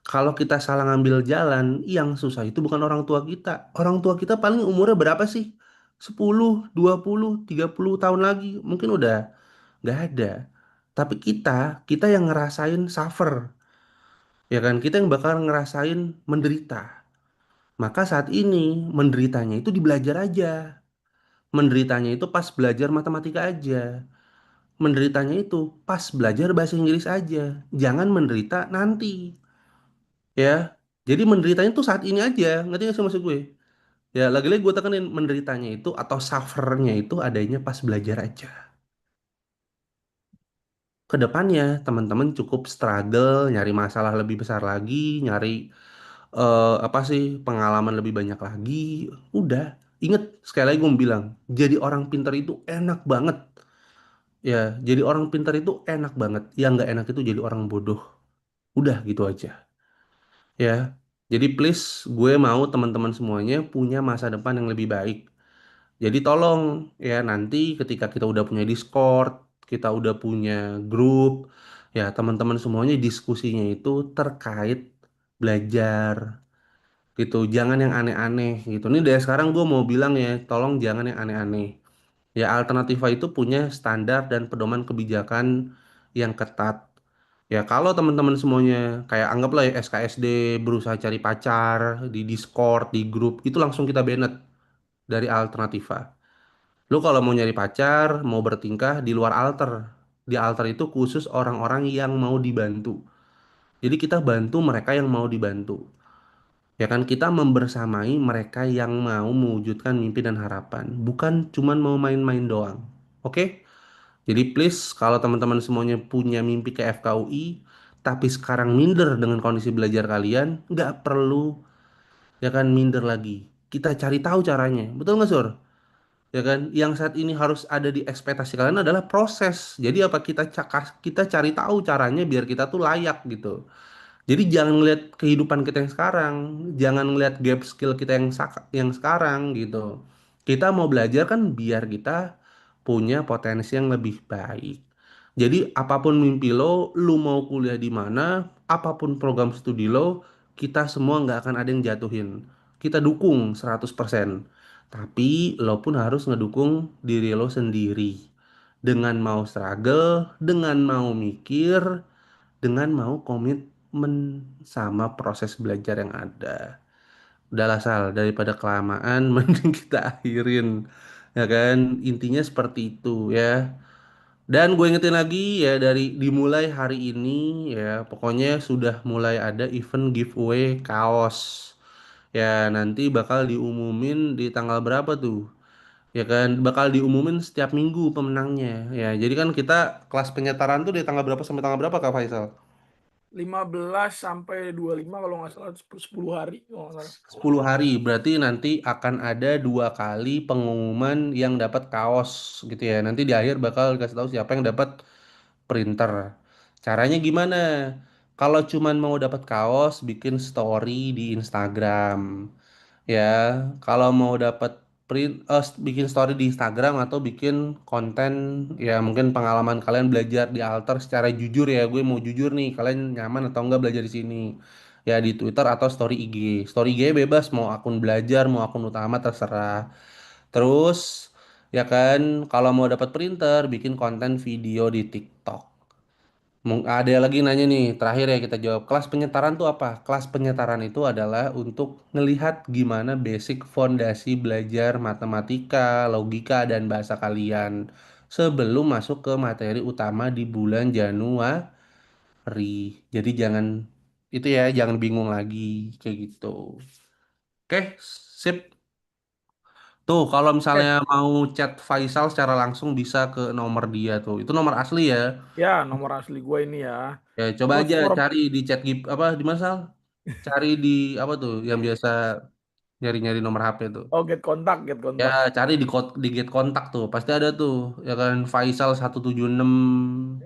Kalau kita salah ngambil jalan, yang susah itu bukan orang tua kita. Orang tua kita paling umurnya berapa sih? 10, 20, 30 tahun lagi. Mungkin udah nggak ada. Tapi kita yang ngerasain suffer. Ya kan? Kita yang bakal ngerasain menderita. Maka saat ini menderitanya itu di belajar aja. Menderitanya itu pas belajar matematika aja. Menderitanya itu pas belajar bahasa Inggris aja. Jangan menderita nanti. Ya. Jadi menderitanya tuh saat ini aja. Ngerti gak sih maksud gue? Ya, lagi-lagi gue tekenin menderitanya itu atau suffernya itu adanya pas belajar aja. Kedepannya teman-teman cukup struggle, nyari masalah lebih besar lagi, nyari apa sih pengalaman lebih banyak lagi. Udah, inget sekali lagi gue mau bilang, jadi orang pintar itu enak banget. Ya, jadi orang pintar itu enak banget. Yang nggak enak itu jadi orang bodoh. Udah gitu aja. Ya, jadi please gue mau teman-teman semuanya punya masa depan yang lebih baik. Jadi tolong ya nanti ketika kita udah punya Discord, kita udah punya grup, ya teman-teman semuanya diskusinya itu terkait belajar gitu. Jangan yang aneh-aneh gitu. Ini dari sekarang gue mau bilang ya, tolong jangan yang aneh-aneh. Ya Alternativa itu punya standar dan pedoman kebijakan yang ketat. Ya kalau teman-teman semuanya kayak anggaplah ya SKSD berusaha cari pacar di Discord, di grup, itu langsung kita banned dari Alternativa. Lu kalau mau nyari pacar, mau bertingkah di luar alter. Di alter itu khusus orang-orang yang mau dibantu. Jadi kita bantu mereka yang mau dibantu. Ya kan kita membersamai mereka yang mau mewujudkan mimpi dan harapan. Bukan cuman mau main-main doang. Oke? Jadi please kalau teman-teman semuanya punya mimpi ke FKUI, tapi sekarang minder dengan kondisi belajar kalian, nggak perlu ya kan minder lagi. Kita cari tahu caranya. Betul nggak, Sur? Ya kan yang saat ini harus ada di ekspektasi kalian adalah proses. Jadi apa kita cari tahu caranya biar kita tuh layak gitu. Jadi jangan ngelihat kehidupan kita yang sekarang, jangan ngelihat gap skill kita yang sekarang gitu. Kita mau belajar kan biar kita punya potensi yang lebih baik. Jadi apapun mimpi lo, lu mau kuliah di mana, apapun program studi lo, kita semua nggak akan ada yang jatuhin. Kita dukung 100%. Tapi lo pun harus ngedukung diri lo sendiri. Dengan mau struggle, dengan mau mikir, dengan mau komitmen sama proses belajar yang ada. Udahlah Sal, daripada kelamaan mending kita akhirin Ya kan, intinya seperti itu ya. Dan gue ingetin lagi ya, dari dimulai hari ini ya, pokoknya sudah mulai ada event giveaway kaos. Ya, nanti bakal diumumin di tanggal berapa tuh? Ya kan, bakal diumumin setiap minggu pemenangnya. Ya, jadi kan kita kelas penyetaran tuh di tanggal berapa sampai tanggal berapa Kak Faisal? 15 sampai 25 kalau nggak salah, 10 hari kalau nggak salah. 10 hari, berarti nanti akan ada 2 kali pengumuman yang dapat kaos gitu ya. Nanti di akhir bakal dikasih tahu siapa yang dapat printer. Caranya gimana? Kalau cuman mau dapat kaos, bikin story di Instagram. Ya, kalau mau dapat bikin story di Instagram atau bikin konten ya mungkin pengalaman kalian belajar di Alter secara jujur ya, gue mau jujur nih, kalian nyaman atau enggak belajar di sini. Ya di Twitter atau story IG. Story IG bebas mau akun belajar, mau akun utama terserah. Terus ya kan kalau mau dapat printer, bikin konten video di TikTok. Ada lagi nanya nih, terakhir ya kita jawab. Kelas penyetaran tuh apa? Kelas penyetaran itu adalah untuk ngelihat gimana basic fondasi belajar matematika, logika, dan bahasa kalian sebelum masuk ke materi utama di bulan Januari. Jadi jangan itu ya, jangan bingung lagi kayak gitu. Oke, sip. Tuh, kalau misalnya Oke, mau chat Faisal secara langsung bisa ke nomor dia tuh. Itu nomor asli ya. ya nomor asli gue ini ya. Ya, coba Terus aja cari di chat apa di mana Sal? Cari di apa tuh yang biasa nyari-nyari nomor HP tuh. oh, get Ya, kontak. cari di get kontak tuh. Pasti ada tuh. Ya kan Faisal 176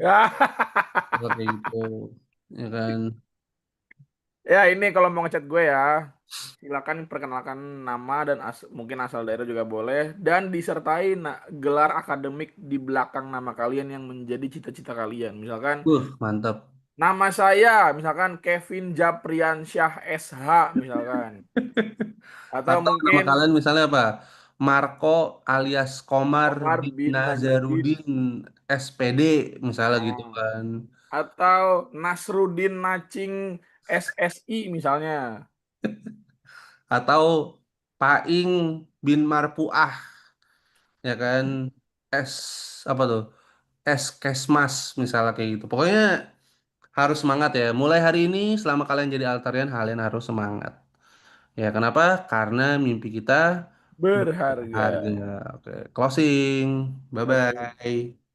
Ya, kayak gitu. Ya kan. ya ini kalau mau ngechat gue ya, silakan perkenalkan nama dan mungkin asal daerah juga boleh, dan disertai gelar akademik di belakang nama kalian yang menjadi cita-cita kalian. Misalkan Mantap. nama saya, misalkan Kevin Japriansyah SH misalkan, atau Atau nama mungkin kalian misalnya apa? Marco alias Komar Omar bin bin Najibudin, Nazarudin SPD misalnya gitu nah, kan. atau Nasrudin Nacing SSI misalnya. Atau Paing bin Marpuah ya kan. S apa tuh? S Kesmas misalnya kayak gitu. Pokoknya harus semangat ya. Mulai hari ini selama kalian jadi altarian kalian harus semangat. Ya kenapa? Karena mimpi kita Berharga. berharga. Oke, closing. Bye Oke. bye.